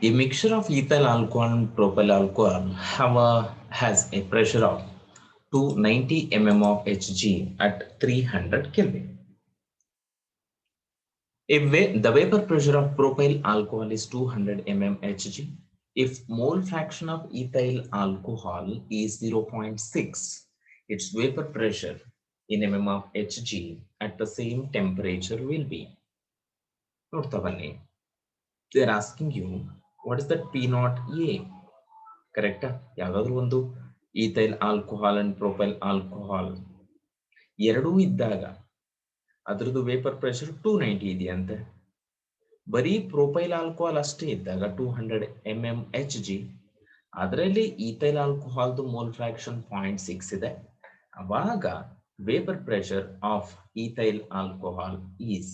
A mixture of ethyl alcohol and propyl alcohol has a pressure of 290 mm of Hg at 300 Kelvin. The vapor pressure of propyl alcohol is 200 mm Hg. If mole fraction of ethyl alcohol is 0.6, its vapor pressure in mm of Hg at the same temperature will be. ನೋಡ್ತಾ ಬನ್ನಿ, they are asking you what is that P naught A, ಕರೆಕ್ಟಾ? ಯಾವ್ದಾದ್ರು ಒಂದು ethyl alcohol and propyl alcohol ಎರಡೂ ಇದ್ದಾಗ ಅದ್ರದ್ದು ವೇಪರ್ ಪ್ರೆಷರ್ 290 ಇದೆಯಂತೆ. ಬರೀ ಪ್ರೊಪೈಲ್ ಆಲ್ಕೋಹಾಲ್ ಅಷ್ಟೇ ಇದ್ದಾಗ 200 mm Hg, ಅದರಲ್ಲಿ ಈಥೈಲ್ ಆಲ್ಕೋಹಾಲ್ದು ಮೋಲ್ ಫ್ರಾಕ್ಷನ್ 0.6 ಇದೆ. ಅವಾಗ vapour pressure of ethyl alcohol is,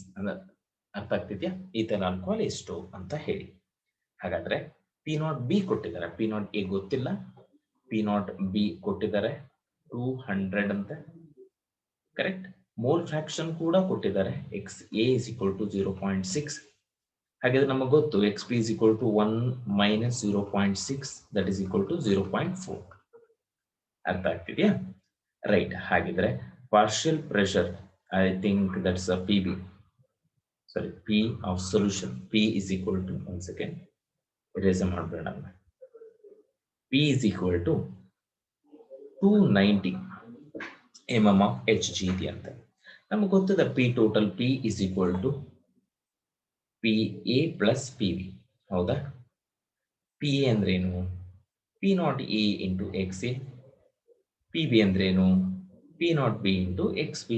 ಅರ್ಥ ಆಗ್ತಿದ್ಯಾ? ಈಥೈಲ್ ಆಲ್ಕೋಹಾಲ್ ಎಷ್ಟು ಅಂತ ಹೇಳಿ. ಹಾಗಾದ್ರೆ ಪಿ ನಾಟ್ ಬಿ ಕೊಟ್ಟಿದ್ದಾರೆ, ಪಿ ನಾಟ್ ಎ ಗೊತ್ತಿಲ್ಲ, ಪಿ ನಾಟ್ ಬಿ ಕೊಟ್ಟಿದ್ದಾರೆ 200 ಅಂತ, ಕರೆಕ್ಟ್? ಮೋಲ್ ಫ್ರಾಕ್ಷನ್ ಕೂಡ ಕೊಟ್ಟಿದ್ದಾರೆ, X A is equal to 0.6. ಹಾಗಾದ್ರೆ ನಮಗೆ ಗೊತ್ತು X P is equal to 1 minus 0.6 that is equal to 0.4. ಅರ್ಥ ಆಗ್ತಿದ್ಯಾ? ರೈಟ್. ಹಾಗಿದ್ರೆ partial pressure, I think that's a P B, sorry P of solution, P is equal to, one second erase ಮಾಡಬೇಡ, P is equal to 290 mm of Hg ಇದೆ ಅಂತ ನಮಗೆ ಗೊತ್ತಿದೆ. P total P is equal to PA plus PB. ಹೌದಾ? PA ಅಂದ್ರೇನು? P naught A into XA. PB ಅಂದ್ರೇನು? P naught B into XB.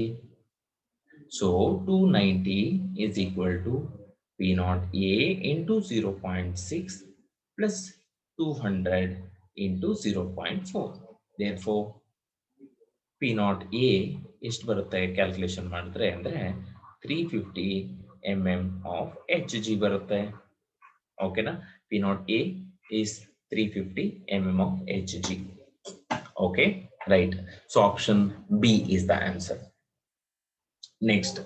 So 290 is equal to P naught A into 0.6 plus 200 into 0.4. Therefore P naught A ಎಷ್ಟು ಬರುತ್ತೆ ಕ್ಯಾಲ್ಕುಲೇಷನ್ ಮಾಡಿದ್ರೆ ಅಂದ್ರೆ 350 mm of Hg ಬರುತ್ತೆ. ಓಕೆನಾ? P naught A is 350 mm of Hg. Okay, right. So option B is the answer. Next,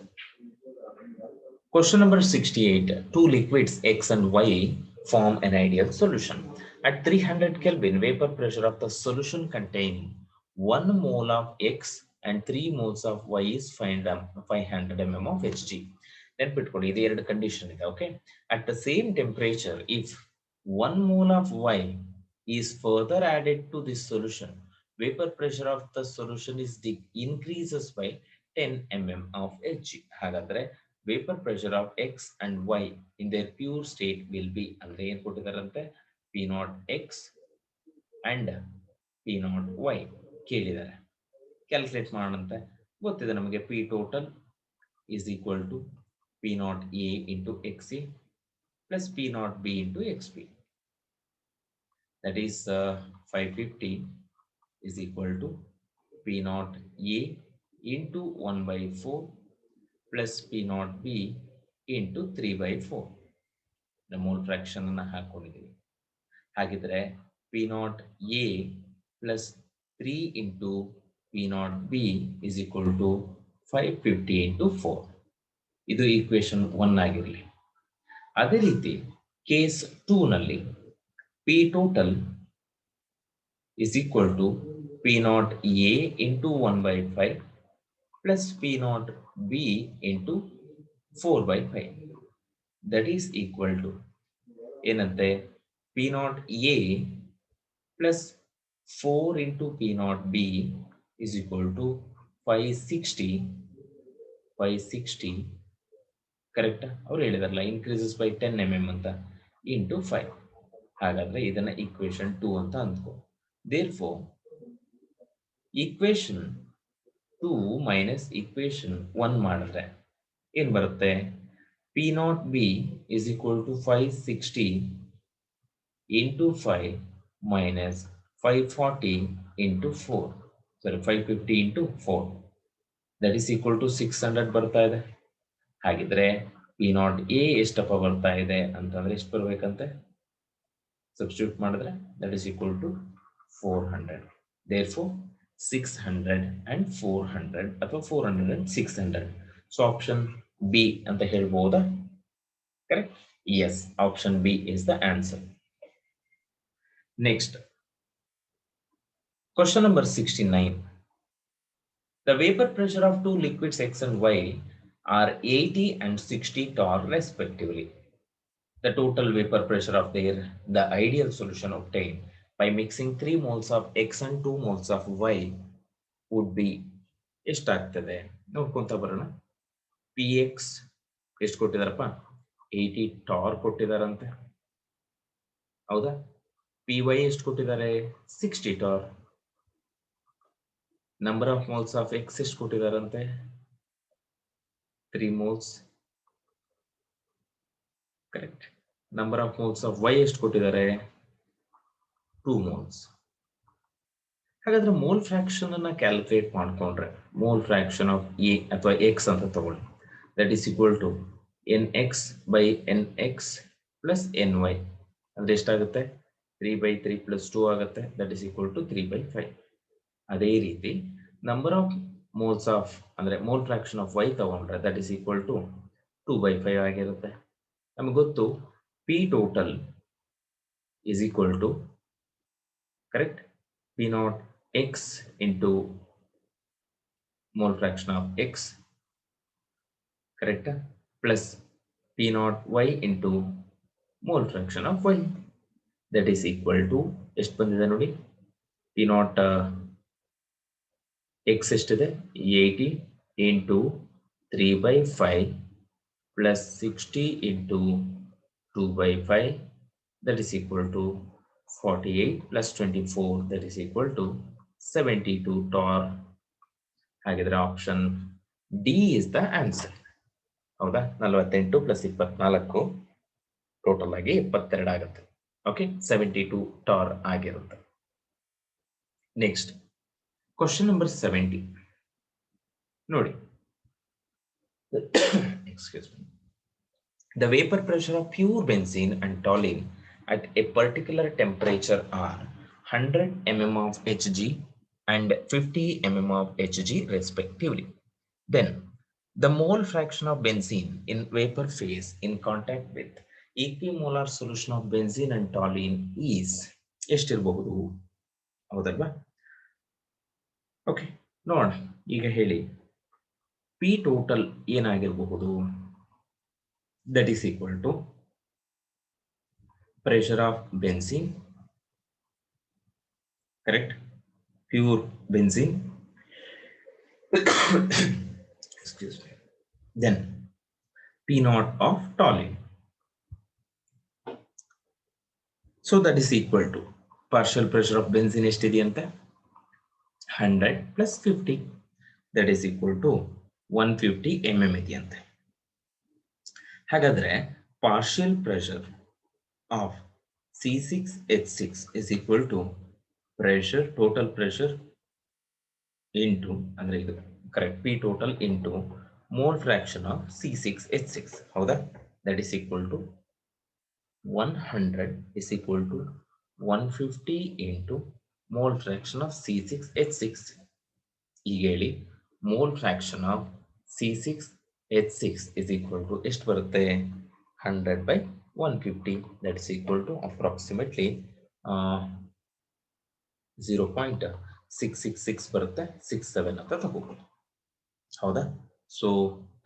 question number 68. Two liquids X and Y form an ideal solution. At 300 Kelvin, vapor pressure of the solution containing 1 mole of X and 3 moles of Y is 500 mm of Hg. ನೆನ್ಪಿಟ್ಕೊಳ್ಳಿ, ಇದು ಎರಡು ಕಂಡೀಷನ್ ಇದೆ. Okay, at the same temperature, if 1 mole of Y is further added to this solution, vapor pressure of the solution is increases by 10 mm of Hg. ಹಾಗಾದ್ರೆ vapor pressure of X and Y in their pure state will be, ಅಂದ್ರೆ ಏನ್ ಕೊಟ್ಟಿದಾರಂತೆ, P naught X and P naught Y ಕೇಳಿದ್ದಾರೆ. ಕ್ಯಾಲ್ಕುಲೇಟ್ ಮಾಡೋಣಂತೆ. ಗೊತ್ತಿದೆ ನಮಗೆ, P total is equal to P naught A into XA plus P naught B into XB. That is 550 is equal to P naught A into 1 by 4 plus P naught B into 3 by 4. The mole fraction ಅನ್ನು ಹಾಕೊಂಡಿದ್ದೀವಿ. ಹಾಗಿದ್ರೆ P naught A plus 3 into P naught B is equal to 550 into 4. ಇದು ಈಕ್ವೇಶನ್ 1 ಆಗಿರಲಿ. ಅದೇ ರೀತಿ ಕೇಸ್ 2 ನಲ್ಲಿ P total is equal to P naught A into 1 by 5 plus P naught B into 4 by 5. That is equal to ಏನಂತೆ P naught A plus 4 into P naught B is equal to 560. Correct ಅವ್ರು ಹೇಳಿದಾರಲ್ಲ ಇನ್ಕ್ರೀಸಸ್ ಬೈ 10 mm ಅಂತ ಇಂಟು 5. ಹಾಗಾದ್ರೆ ಇದನ್ನ ಈಕ್ವೇಶನ್ 2 ಅಂತ ಅಂದ್ಕೋ. Therefore, equation 2 minus equation 1 ಮಾಡಿದ್ರೆ ಏನ್ ಬರುತ್ತೆ? P naught B is equal to 560 into 5 minus 540 into 4. Sorry, 550 into 4. That is equal to 600 ಬರ್ತಾ ಇದೆ. ಹಾಗಿದ್ರೆ P naught A ಎಷ್ಟಪ್ಪ ಬರ್ತಾ ಇದೆ ಅಂತಂದ್ರೆ ಎಷ್ಟು ಬರ್ಬೇಕಂತೆ? ಸಬ್ಸ್ಟಿಟ್ಯೂಟ್ ಮಾಡಿದ್ರೆ that is equal to 400. Therefore, 600 and 400 ಅಥವಾ 400 and 600. So option B ಅಂತ ಹೇಳ್ಬೋದಾ? Correct? Yes, option B is the answer. Next, question number 69. The vapor pressure of two liquids X and Y are 80 and 60 torr respectively. The total vapor pressure of the ideal solution obtained by mixing 3 moles of X and 2 moles of Y would be ಎಷ್ಟಾಗ್ತದೆ ನೋಡ್ಕೊಂತ ಬರೋಣ. ಪಿ ಎಕ್ಸ್ ಎಷ್ಟು ಕೊಟ್ಟಿದಾರಪ್ಪ? 80 ಟಾರ್ ಕೊಟ್ಟಿದಾರಂತೆ, ಹೌದಾ? ಪಿ ವೈ ಎಷ್ಟು ಕೊಟ್ಟಿದ್ದಾರೆ? 60 torr. Number of moles of X ಎಷ್ಟು ಕೊಟ್ಟಿದಾರಂತೆ? 3 moles. Correct. Number of moles of Y ಎಷ್ಟು ಕೊಟ್ಟಿದ್ದಾರೆ? 2 ಮೋಲ್ಸ್. ಹಾಗಾದ್ರೆ ಮೋಲ್ ಫ್ರಾಕ್ಷನ್ ಅನ್ನ ಕ್ಯಾಲ್ಕುಲೇಟ್ ಮಾಡ್ಕೊಂಡ್ರೆ ಮೋಲ್ ಫ್ರಾಕ್ಷನ್ ಆಫ್ ಎ ಅಥವಾ ಎಕ್ಸ್ ಅಂತ ತಗೊಳ್ಳಿ. That is equal to NX by NX plus NY ಅಂದ್ರೆ ಎಷ್ಟಾಗುತ್ತೆ? 3/3 plus 2 ಆಗುತ್ತೆ. That is equal to 3/5. ಅದೇ ರೀತಿ ನಂಬರ್ ಆಫ್ ಮೋಲ್ಸ್ ಆಫ್ ಅಂದ್ರೆ ಮೋಲ್ ಫ್ರಾಕ್ಷನ್ ಆಫ್ ವೈ ತಗೊಂಡ್ರೆ ದಟ್ ಈಸ್ ಈಕ್ವಲ್ ಟು 2/5 ಆಗಿರುತ್ತೆ. ನಮಗೆ ಗೊತ್ತು P total is equal to, correct, P naught X into mole fraction of X, correct, plus P naught Y into mole fraction of Y. That is equal to ಎಷ್ಟು ಬಂದಿದೆ ನೋಡಿ? P naught X ಎಷ್ಟಿದೆ? 80 into 3/5 plus 60 into 2/5. That is equal to 48 plus 24. That is equal to 72 torr. ಹಾಗಿದ್ರೆ option D is the answer. ಹೌದಾ? 48 ಪ್ಲಸ್ 24 ಟೋಟಲ್ ಆಗಿ 72 ಆಗುತ್ತೆ. ಓಕೆ, 72 ಟಾರ್ ಆಗಿರುತ್ತೆ. ನೆಕ್ಸ್ಟ್ ಕ್ವಶನ್ ನಂಬರ್ 70 ನೋಡಿ. Excuse me. The vapor pressure of pure benzene and toluene at a particular temperature are 100 mm of Hg and 50 mm of Hg respectively. Then the mole fraction of benzene in vapor phase in contact with equimolar solution of benzene and toluene is ಎಷ್ಟಿರಬಹುದು? ಹೌದಲ್ವಾ? ಓಕೆ, ನೋಡೋಣ. ಈಗ ಹೇಳಿ, ಪಿ ಟೋಟಲ್ ಏನಾಗಿರಬಹುದು? That is equal to pressure of benzene, correct, pure benzene, excuse me, then P naught of toluene. So that is equal to partial pressure of benzene ಎಷ್ಟಿದೆಯಂತೆ? 100 plus 50. That is equal to 150 mm ಇದೆಯಂತೆ. ಹಾಗಾದ್ರೆ partial pressure of C6H6 is equal to pressure, total pressure into, ಅಂದ್ರೆ ಇದು correct, P total into mole fraction of C6H6. ಹೌದಾ? That is equal to 100 is equal to 150 into mole fraction of C6H6. ಈಗ ಹೇಳಿ, mole fraction of C6H6 is equal to ಎಷ್ಟು ಬರುತ್ತೆ? 100/50. 150, that's equal to approximately 0.666 ಬರುತ್ತೆ, 67 ಅಂತ ತಗೋಬಹುದು. ಹೌದಾ? So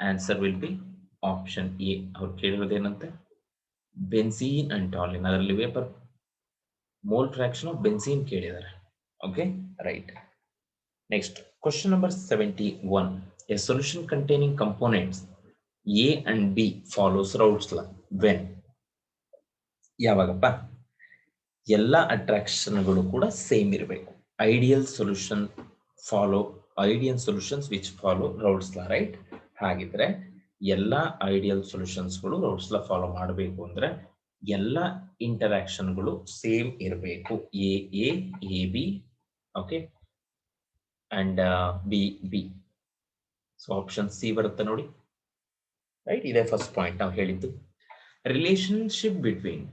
answer will B option A. ಅವ್ರು ಕೇಳಿರೋದೇನಂತೆ, ಬೆನ್ಸೀನ್ ಅಂಡ್ ಟಾಲಿನ್, ಅದರಲ್ಲಿ ವೇಪರ್ ಮೋಲ್ ಫ್ರಾಕ್ಷನ್ ಆಫ್ ಬೆನ್ಸೀನ್ ಕೇಳಿದ್ದಾರೆ. Okay, right. Next question number 71. A solution containing components A and B follows Raoult's law when? ಯಾವಾಗಪ್ಪ? ಎಲ್ಲ ಅಟ್ರಾಕ್ಷನ್ಗಳು ಕೂಡ ಸೇಮ್ ಇರಬೇಕು. Ideal solutions which follow Raoult's law, right? ಹಾಗಿದ್ರೆ ಎಲ್ಲ ಐಡಿಯಲ್ ಸೊಲ್ಯೂಷನ್ಸ್ಗಳು ರೌಲ್ಟ್ಸ್ ಲಾ ಫಾಲೋ ಮಾಡಬೇಕು ಅಂದ್ರೆ ಎಲ್ಲ ಇಂಟರಾಕ್ಷನ್ಗಳು ಸೇಮ್ ಇರಬೇಕು. A B, okay, and B. So option C ಬರುತ್ತೆ ನೋಡಿ, ರೈಟ್? ಇದೇ ಫಸ್ಟ್ ಪಾಯಿಂಟ್ ನಾವು ಹೇಳಿದ್ದು. Relationship between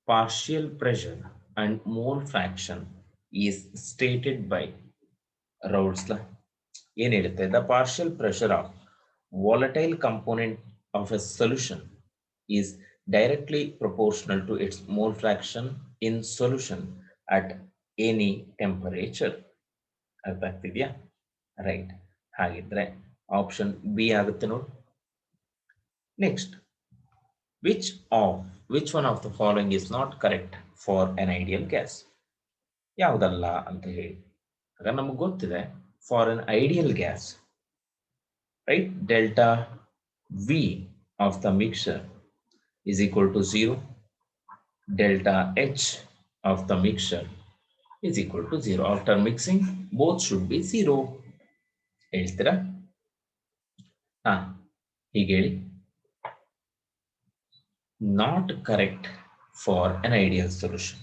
partial pressure and mole fraction is stated by Raoult's law. ಏನು ಹೇಳುತ್ತೆ? The partial pressure of volatile component of a solution is directly proportional to its mole fraction in solution at any temperature. ಅರ್ಥ ಆಗ್ತಿದ್ಯಾ? ರೈಟ್. ಹಾಗಿದ್ರೆ ಆಪ್ಷನ್ ಬಿ ಆಗುತ್ತೆ ನೋಡಿ. Next, which one of the following is not correct for an ideal gas? ಯಾವುದಲ್ಲ ಅಂತ ಹೇಳಿ. ಆಗ ನಮಗೆ ಗೊತ್ತಿದೆ, for an ideal gas, right, delta V of the mixture is equal to 0, delta H of the mixture is equal to 0. After mixing, both should be 0. ಹೇಳ್ತೀರಾ? ಹೀಗೆ ಹೇಳಿ. Not correct for an ideal solution.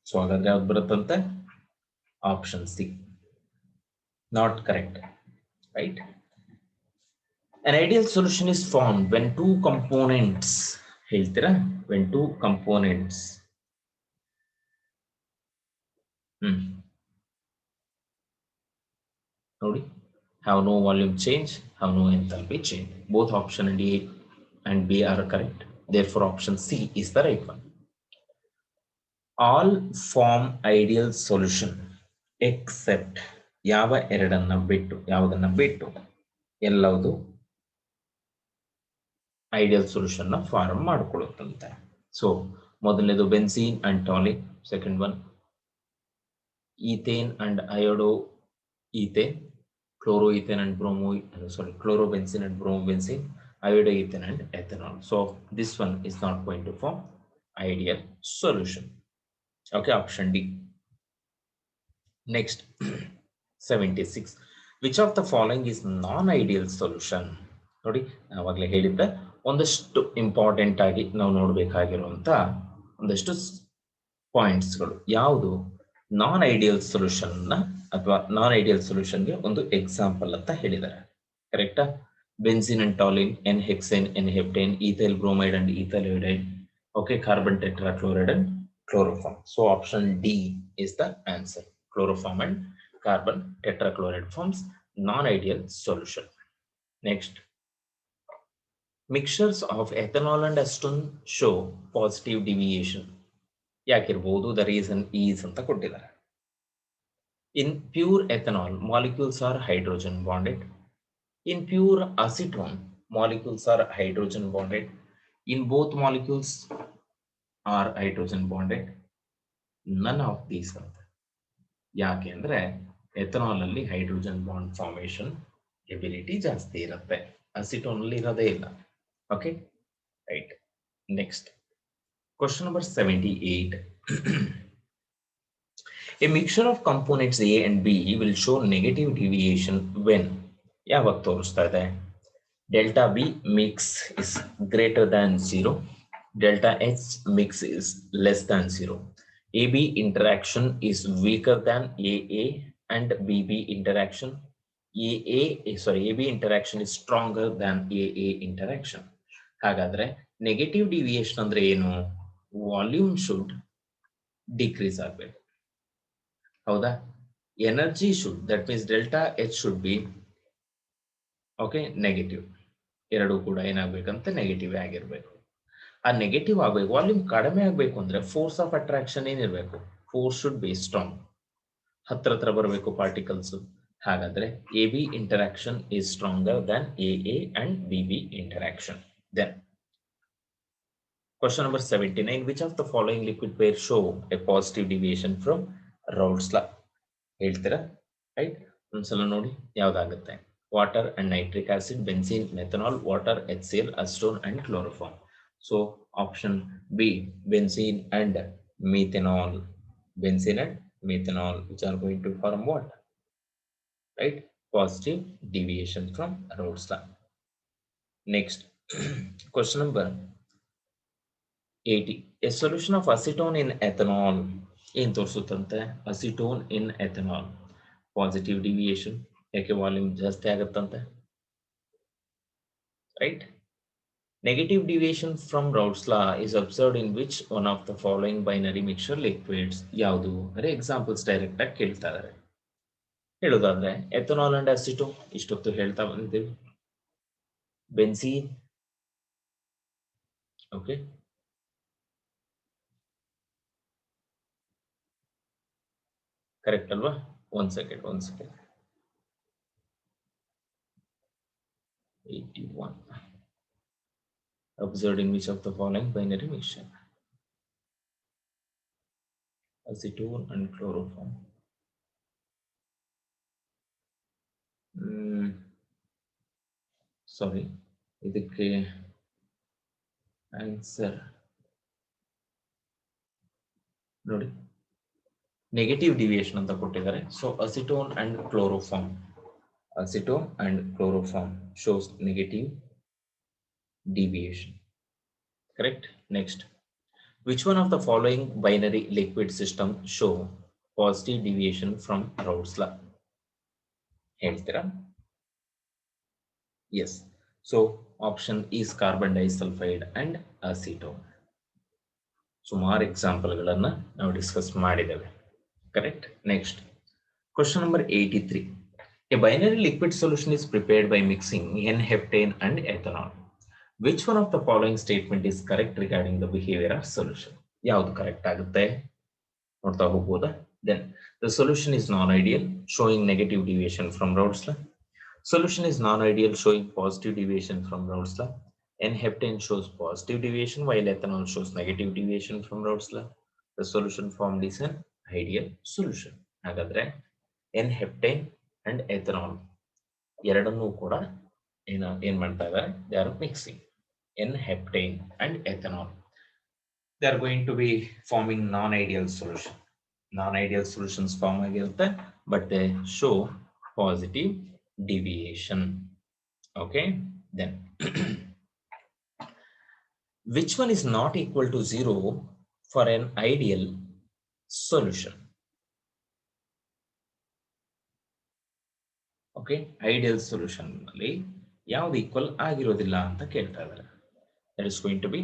So ಹಾಗಾದ್ರೆ ಯಾವ್ದು ಬರುತ್ತಂತೆ? Option C, not correct, right? An ideal solution is formed when two components, ಹೇಳ್ತೀರಾ? when two components ನೋಡಿ, have no volume change, have no enthalpy change. Both option A and B are correct. Therefore, option C is the right one. All form ideal solution except ಯಾವ ಎರಡನ್ನ ಬಿಟ್ಟು, ಯಾವುದನ್ನ ಬಿಟ್ಟು ಎಲ್ಲವುದು ಐಡಿಯಲ್ ಸೊಲ್ಯೂಷನ್ ನ ಫಾರ್ಮ್ ಮಾಡಿಕೊಳ್ಳುತ್ತಂತೆ. ಸೊ ಮೊದಲನೇದು benzene and toluene, second one ethane and iodoethane, chloroethane and chlorobenzene and bromobenzene, iodoethane and ethanol. So this one is not going to form ideal solution. Okay, option D. Next, 76. Which of the following is non-ideal solution? ನೋಡಿ, ನಾವಾಗಲೇ ಹೇಳಿದ್ದೆ, ಒಂದಷ್ಟು ಇಂಪಾರ್ಟೆಂಟ್ ಆಗಿ ನಾವು ನೋಡಬೇಕಾಗಿರುವಂತ ಒಂದಷ್ಟು ಪಾಯಿಂಟ್ಸ್ಗಳು. ಯಾವುದು ನಾನ್ ಐಡಿಯಲ್ ಸೊಲ್ಯೂಷನ್ ನ ಅಥವಾ ನಾನ್ ಐಡಿಯಲ್ ಸೊಲ್ಯೂಷನ್ಗೆ ಒಂದು ಎಕ್ಸಾಂಪಲ್ ಅಂತ ಹೇಳಿದ್ದಾರೆ. ಕರೆಕ್ಟಾ? Benzene and toluene, n hexane, n heptane, ethyl bromide and ethyl iodide, okay, carbon tetrachloride and chloroform. So option D is the answer. Chloroform and carbon tetrachloride forms non-ideal solution. Next, mixtures of ethanol and acetone show positive deviation. ಯಾಕಿರಬಹುದು? The reason is ಅಂತ ಕೊಟ್ಟಿದ್ದಾರೆ. In pure ethanol, molecules are hydrogen bonded. In pure acetone, molecules are hydrogen bonded. In both molecules are hydrogen bonded. None of these ಅಂತ. ಯಾಕೆ ಅಂದ್ರೆ ಎಥನಾಲ್ ಅಲ್ಲಿ ಹೈಡ್ರೋಜನ್ ಬಾಂಡ್ ಫಾರ್ಮೇಶನ್ ಎಬಿಲಿಟಿ ಜಾಸ್ತಿ ಇರುತ್ತೆ, ಅಸಿಟೋನ್ ಅಲ್ಲಿ ಇರೋದೇ ಇಲ್ಲ. Okay, right. Next, question number 78. A mixture of components A and B will show negative deviation when? ಯಾವಾಗ ತೋರಿಸ್ತಾ ಇದೆ? Delta B mix is greater than 0. Delta H mix is less than 0. AB interaction is weaker than AA and AB interaction is stronger than AA interaction. ಹಾಗಾದ್ರೆ ನೆಗೆಟಿವ್ ಡಿವಿಯೇಷನ್ ಅಂದ್ರೆ ಏನು? ವಾಲ್ಯೂಮ್ ಶುಡ್ ಡಿಕ್ರೀಸ್ ಆಗಬೇಕು, ಹೌದಾ? Energy should, that means delta H should be okay negative. ಎರಡೂ ಕೂಡ ಏನಾಗಬೇಕಂತ ನೆಗೆಟಿವ್ ಆಗಿರ್ಬೇಕು. ಆ ನೆಗೆಟಿವ್ ಆಗಬೇಕು, ವಾಲ್ಯೂಮ್ ಕಡಿಮೆ ಆಗಬೇಕು ಅಂದ್ರೆ ಫೋರ್ಸ್ ಆಫ್ ಅಟ್ರಾಕ್ಷನ್ ಏನಿರಬೇಕು, ಫೋರ್ಸ್ ಶುಡ್ ಬಿ ಸ್ಟ್ರಾಂಗ್, ಹತ್ರ ಬರಬೇಕು ಪಾರ್ಟಿಕಲ್ಸ್. ಹಾಗಾದ್ರೆ A B interaction is stronger than A and B B interaction. Then question number 79, which of the following liquid pair show a positive deviation from Raoult's law? ಹೇಳ್ತೀರಾ? ರೈಟ್, ಒಂದ್ಸಲ ನೋಡಿ ಯಾವ್ದಾಗುತ್ತೆ. Water and nitric acid, benzene, methanol, water, HCl, acetone and chloroform. So option B, benzene and methanol. Benzene and methanol, which are going to form what? Right, positive deviation from Raoult's law. Next, question number 80. A solution of acetone in ethanol ಏನ್ ತೋರಿಸುತ್ತಂತೆ? Acetone in ethanol positive deviation, ಯಾಕೆ ವಾಲ್ಯೂಮ್ ಜಾಸ್ತಿ ಆಗುತ್ತಂತೆ. Right, negative deviation from Raoult's law is observed in which one of the following binary mixture liquids? ಯಾವುದು ಅಂದರೆ ಎಕ್ಸಾಂಪಲ್ಸ್ ಡೈರೆಕ್ಟ್ ಆಗಿ ಕೇಳ್ತಾ ಇದ್ದಾರೆ. ಹೇಳೋದಾದ್ರೆ ಎಥನಾಲ್ ಅಂಡ್ ಅಸಿಟೋನ್ ಇಷ್ಟೊತ್ತು ಹೇಳ್ತಾ ಬಂದಿದ್ದೇವೆ. ಬೆನ್ಸೀನ್, ಓಕೆ, ಕರೆಕ್ಟ್ ಅಲ್ವಾ? One second 81. Observed in which of the following binary mixture? Acetone and chloroform. Sorry, ಇದಕ್ಕೆ ಆನ್ಸರ್ ನೋಡಿ, ನೆಗೆಟಿವ್ ಡಿವಿಯೇಷನ್ ಅಂತ ಕೊಟ್ಟಿದ್ದಾರೆ. So acetone and chloroform, acetone and chloroform shows negative deviation. Correct. Next, which one of the following binary liquid system show positive deviation from Raoult's law? ಹೇಳ್ತೀರಾ? Yes. So option is carbon disulfide and acetone. ಸುಮಾರು ಎಕ್ಸಾಂಪಲ್ಗಳನ್ನು ನಾವು ಡಿಸ್ಕಸ್ ಮಾಡಿದ್ದೇವೆ. Correct. Next, question number 83. A binary liquid solution is prepared by mixing N-heptane and ethanol. Which one of the following statement is correct regarding the behavior of solution? ಯಾವುದು ಕರೆಕ್ಟ್ ಆಗುತ್ತೆ ನೋಡ್ತಾ ಹೋಗ್ಬೋದಾ? Then the solution is non-ideal, showing negative deviation from Raoult's law. Solution is non-ideal, showing positive deviation from Raoult's law. N-heptane shows positive deviation while ethanol shows negative deviation from Raoult's law. The solution formed is an ideal solution. ಹಾಗಾದ್ರೆ N-heptane and ethanol ಎರಡನ್ನೂ ಕೂಡ ಏನ್ ಮಾಡ್ತಾ ಇದ್ದಾರೆ? They are mixing N-heptane and ethanol. They are going to be forming non-ideal solution. Non-ideal solutions form ಆಗಿರುತ್ತೆ, but they show positive deviation. Okay, then which one is not equal to 0 for an ideal solution? Okay, ideal solution ನಲ್ಲಿ ಯಾವುದು ಈಕ್ವಲ್ ಆಗಿರೋದಿಲ್ಲ ಅಂತ ಕೇಳ್ತಾ ಇದ್ದಾರೆ. That is going to be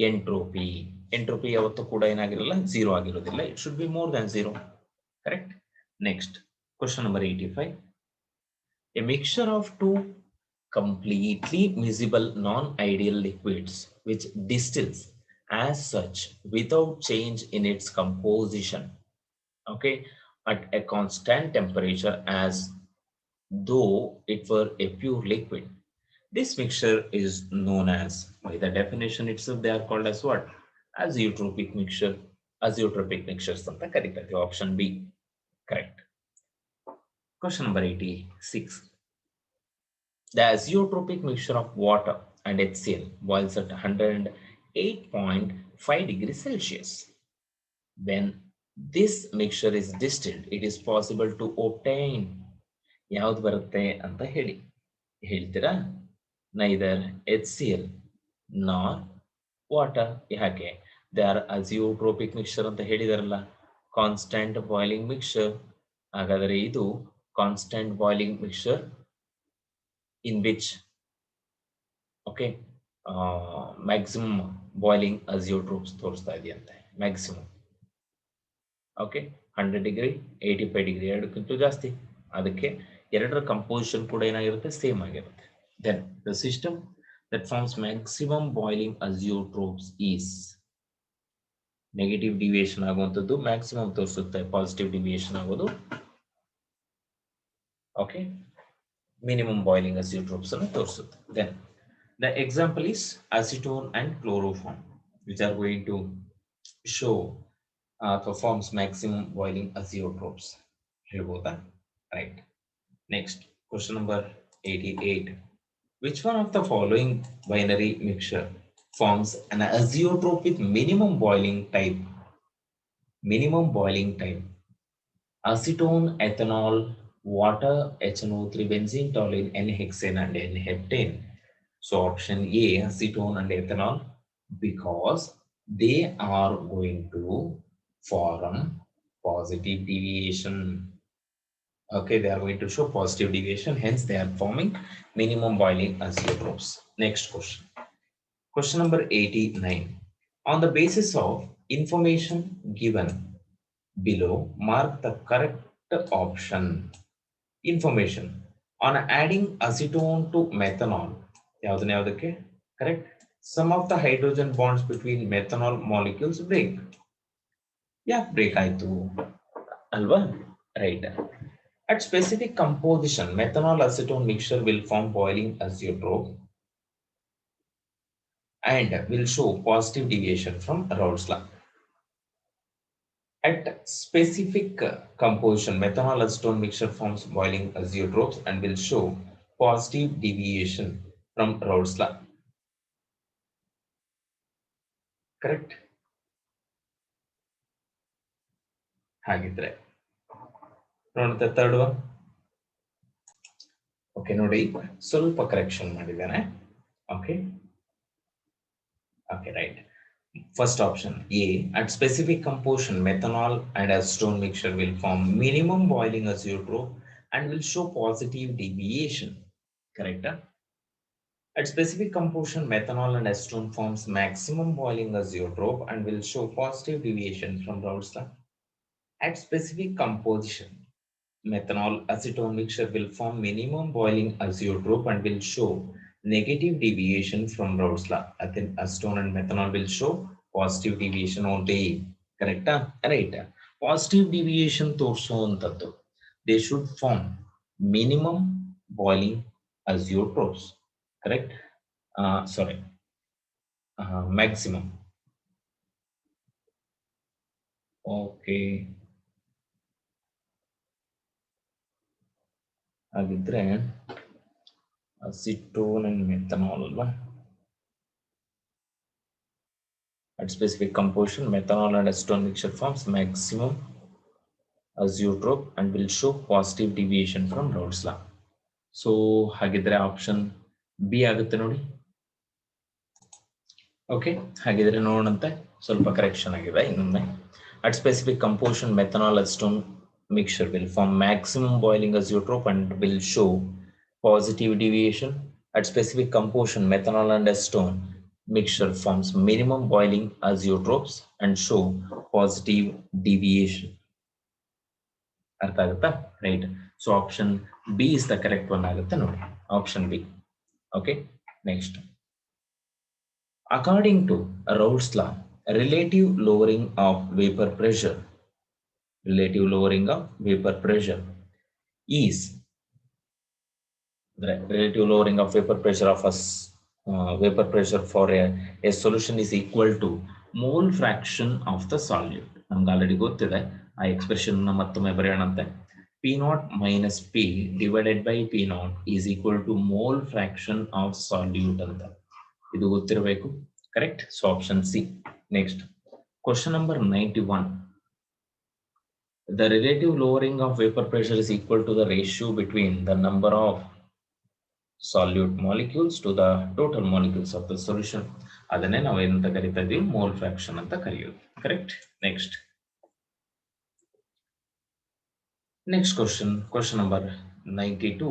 entropy. Entropy ಯಾವತ್ತೂ ಕೂಡ ಏನಾಗಿರಲ್ಲ, 0 ಆಗಿರೋದಿಲ್ಲ. It should be more than 0. Correct. Next, question number 85. A mixture of two completely miscible non-ideal liquids which distills as such without change in its composition, okay, at a constant temperature as though it were a pure liquid. This mixture is known as, by the definition itself, they are called as what? Azeotropic mixture. Azeotropic mixtures anta ಕರೀತಾರೆ. Option B, correct. Question number 86. The azeotropic mixture of water and HCl boils at 108.5 degrees Celsius. When this mixture is distilled, it is possible to obtain ಯಾವ್ದು ಬರುತ್ತೆ ಅಂತ ಹೇಳ್ತೀರಾ? Neither HCl nor water. ಯಾಕೆ? They are azeotropic mixture ಅಂತ ಹೇಳಿದಾರಲ್ಲ, ಕಾನ್ಸ್ಟೆಂಟ್ ಬಾಯ್ಲಿಂಗ್ ಮಿಕ್ಸ್ಚರ್. ಹಾಗಾದರೆ ಇದು constant boiling mixture in which, okay, maximum boiling azeotropes ತೋರಿಸ್ತಾ ಇದೆಯಂತೆ. ಮ್ಯಾಕ್ಸಿಮಮ್, ಓಕೆ, 100 ಡಿಗ್ರಿ 85 ಡಿಗ್ರಿ ಎರಡಕ್ಕಿಂತ ಜಾಸ್ತಿ. ಅದಕ್ಕೆ ಎರಡರ ಕಂಪೋಸಿಷನ್ ಕೂಡ ಏನಾಗಿರುತ್ತೆ? ಸೇಮ್ ಆಗಿರುತ್ತೆ. Then the system that forms maximum boiling azeotropes is negative deviation ಆಗುವಂತದ್ದು maximum ತೋರಿಸುತ್ತೆ, positive deviation ಆಗೋದು okay minimum boiling azeotropes ಅನ್ನು ತೋರಿಸುತ್ತೆ. Then the example is acetone and chloroform, which are going to show performs maximum boiling azeotropes. ಹೇಳ್ಬೋದಾ? Right. Next, question number 88. Which one of the following binary mixture forms an azeotrope with minimum boiling type? Minimum boiling type. Acetone, ethanol, water, HNO3, benzene, toluene, N-hexane and N-heptane. So option A, acetone and ethanol, because they are going to form positive deviation. Okay, they are going to show positive deviation, hence they are forming minimum boiling azeotropes. Next question. Question number 89. On the basis of information given below, mark the correct option. Information on adding acetone to methanol. Correct. Some of the hydrogen bonds between methanol molecules break. Yeah, break aitu. Alva? Right. At specific composition, methanol acetone mixture will form boiling azeotrope and will show positive deviation from Raoult's law. At specific composition, methanol acetone mixture forms boiling azeotropes and will show positive deviation from Raoult's law. Correct? ಹಾಗಿದ್ರೆ ನೋಡುತ್ತೆ third one. Okay, ನೋಡಿ ಸ್ವಲ್ಪ correction ಮಾಡಿದ್ದೇನೆ. Okay. Okay, right. First option A, at specific composition, methanol and acetone mixture will form minimum boiling azeotrope and will show positive deviation. Correct? At specific composition, methanol and acetone forms maximum boiling azeotrope and will show positive deviation from Raoult's law. At specific composition, methanol acetone mixture will form minimum boiling azeotrope and will show negative deviation from Raoult's law. I think acetone and methanol will show positive deviation only. Correct? Right. Positive deviation ತೋರಿಸುವಂತದ್ದು. They should form minimum boiling azeotropes. Correct? Sorry. Maximum. Okay. ಹಾಗಿದ್ರೆ acetone and methanol ಅಲ್ವಾ? At specific composition, methanol and acetone mixture forms maximum azeotrope and will show positive deviation from Raoult's law. So ಹಾಗಿದ್ರೆ ಆಪ್ಷನ್ ಬಿ ಆಗುತ್ತೆ ನೋಡಿ. ಓಕೆ, ಹಾಗಿದ್ರೆ ನೋಡೋಣಂತೆ. ಸ್ವಲ್ಪ ಕರೆಕ್ಷನ್ ಆಗಿದೆ ಇನ್ನೊಮ್ಮೆ. At specific composition, methanol acetone mixture will form maximum boiling azeotrope and will show positive deviation. At specific composition, methanol and acetone mixture forms minimum boiling azeotropes and show positive deviation. ಅರ್ಥ ಆಗುತ್ತಾ? Right. So option B is the correct one ಆಗುತ್ತೆ ನೋಡಿ. Option B. Okay, next. According to Raoult's law, relative lowering of vapor pressure is the relative lowering of vapor pressure of vapor pressure for a solution is equal to mole fraction of the solute. ನಮ್ಗೆ ಆಲ್ರೆಡಿ ಗೊತ್ತಿದೆ ಆ ಎಕ್ಸ್ಪ್ರೆಷನ್ ಮತ್ತೊಮ್ಮೆ ಬರೆಯೋಣಂತೆ. P0 minus P divided by P0 is equal to mole fraction of solute ಅಂತ ಇದು ಗೊತ್ತಿರಬೇಕು. Correct? So option C. Next, question number 91. The relative lowering of vapor pressure is equal to the ratio between the number of solute molecules to the total molecules of the solution. ಅದನ್ನೇ ನಾವು ಏನಂತ ಕರಿತಾ ಇದೀವಿ? ಮೋಲ್ ಫ್ರಾಕ್ಷನ್ ಅಂತ ಕರೆಯೋದು. Correct? Next question number 92.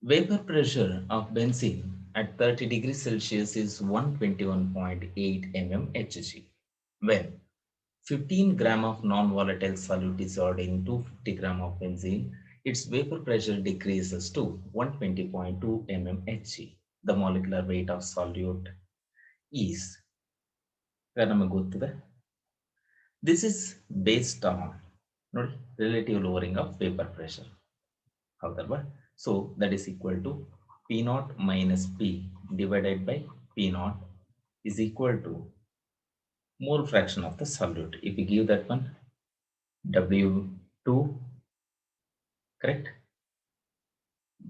Vapor pressure of benzene at 30 degrees Celsius is 121.8 mmHg. When 15 gram of non-volatile solute is added in 250 gram of benzene, its vapor pressure decreases to 120.2 mmHg. The molecular weight of solute is, ನಮಗೆ ಗೊತ್ತಿದೆ, this is based on ನೋಡಿ relative lowering of vapor pressure. ಹೌದಲ್ವಾ? So that is equal to P naught minus P divided by P naught is equal to mole fraction of the solute. If you give that one, W2, correct,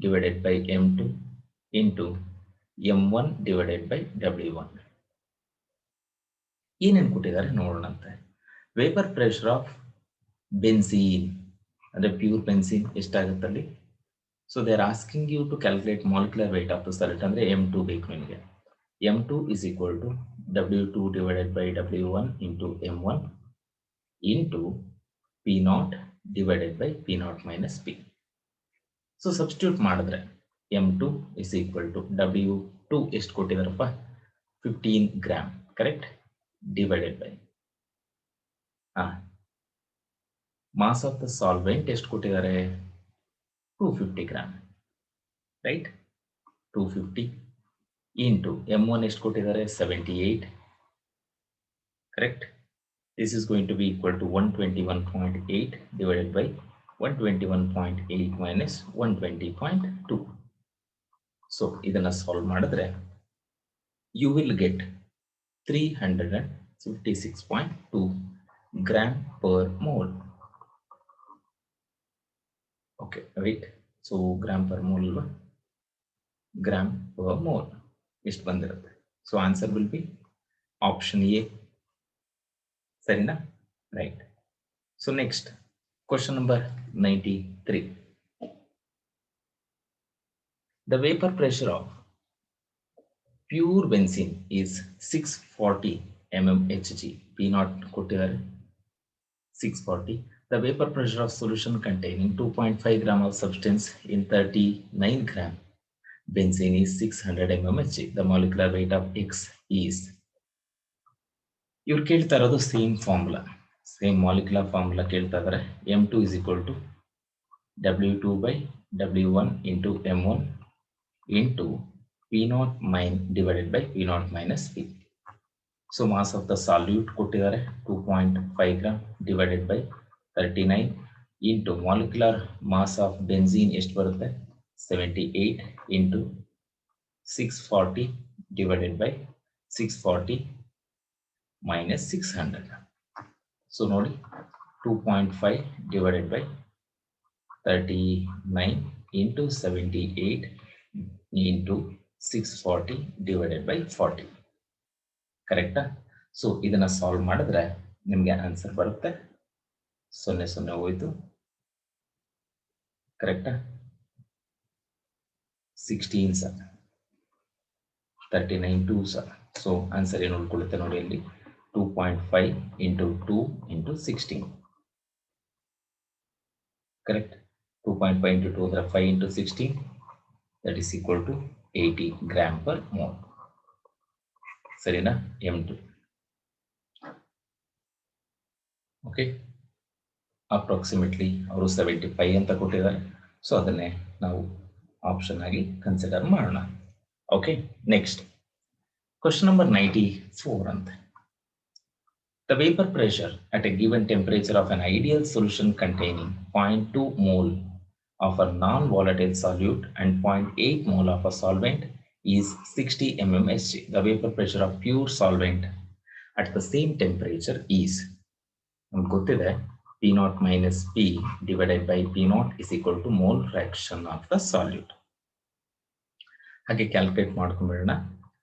divided by M2 into M1 divided by W1. ಏನೇನು ಕೊಟ್ಟಿದ್ದಾರೆ ನೋಡೋಣಂತೆ. ವೇಪರ್ ಪ್ರೆಷರ್ ಆಫ್ ಬೆನ್ಸೀನ್ ಅಂದ್ರೆ ಪ್ಯೂರ್ ಬೆನ್ಸೀನ್ ಎಷ್ಟಾಗುತ್ತಲ್ಲಿ. So they are asking you to calculate molecular weight of the solid ಅಂದ್ರೆ M2 ಬೇಕು ನಿಮಗೆ. M2 is equal to W2 divided by W1 into M1 into P0 divided by P0 minus P. So substitute ಮಾಡಿದ್ರೆ M2 is equal to W2 ಎಷ್ಟು ಕೊಟ್ಟಿದಾರಪ್ಪ 15 gram, correct, divided by mass of the solvent ಎಷ್ಟು ಕೊಟ್ಟಿದ್ದಾರೆ 250 gram, right, 250 into M1 ಎಷ್ಟು ಕೊಟ್ಟಿದ್ದಾರೆ 78, correct. This is going to be equal to 121.8 divided by 121.8 minus 120.2. So ಇದನ್ನ solve ಮಾಡಿದ್ರೆ you will get 356.2 gram per mole. Okay, right. So gram per mole ಅಲ್ವಾ, gram per mole ಎಷ್ಟು ಬಂದಿರುತ್ತೆ. So answer will be option A. ಸರಿನಾ? Right. So next, question number 93. The vapor pressure of pure benzene is 640 mmHg. P0 ಕೊಟ್ಟಿದ್ದಾರೆ 640. The vapor pressure of solution containing 2.5 gram of substance in 39 gram benzene is 600 mmHg. The molecular weight of X is. ಇವ್ರು ಕೇಳ್ತಾ ಇರೋದು same formula, same molecular formula ಕೇಳ್ತಾ ಇದ್ದಾರೆ. M2 is equal to W2 by W1 into M1 into P0 divided by P0 minus P. So mass of the solute ಕೊಟ್ಟಿದ್ದಾರೆ 2.5 gram divided by 39 into molecular mass of benzene ಎಷ್ಟು ಬರುತ್ತೆ 78 into 640 divided by 640 minus 600. So ನೋಡಿ 2.5 divided by 39 into 78 into 640 divided by 40. ಕರೆಕ್ಟಾ? ಸೊ ಇದನ್ನ ಸಾಲ್ವ್ ಮಾಡಿದ್ರೆ ನಿಮಗೆ ಆನ್ಸರ್ ಬರುತ್ತೆ 0 0 ಹೋಯ್ತು, ಕರೆಕ್ಟಾ? 16 ಸರ್, 39 2 ಸರ್. ಸೊ ಆನ್ಸರ್ ಏನು ಉಳ್ಕೊಳ್ಳುತ್ತೆ ನೋಡಿ ಅಲ್ಲಿ 2.5 into 2 into 16, correct. 2.5 into 2 ಅಂದ್ರೆ 5 into 16, that is equal to 80 gram per mole. ಸರಿನಾ? M2. ಓಕೆ, ಅಪ್ರಾಕ್ಸಿಮೇಟ್ಲಿ ಅವರು 75 ಅಂತ ಕೊಟ್ಟಿದ್ದಾರೆ. ಸೊ ಅದನ್ನೇ ನಾವು ಆಪ್ಷನ್ ಆಗಿ ಕನ್ಸಿಡರ್ ಮಾಡೋಣ. ಓಕೆ, ನೆಕ್ಸ್ಟ್ ಕ್ವಶನ್ ನಂಬರ್ 94 ಅಂತ. The vapor pressure at a given temperature of an ideal solution containing 0.2 mole of a non-volatile solute and 0.8 mole of a solvent is 60 mmHg. The vapor pressure of pure solvent at the same temperature is, ನಮ್ಗೆ ಗೊತ್ತಿದೆ P0 minus P divided by P0 is equal to mole fraction of the solute. ಹಾಗೆ calculate ಮಾಡ್ಕೊಂಡ್ಬಿಡೋಣ.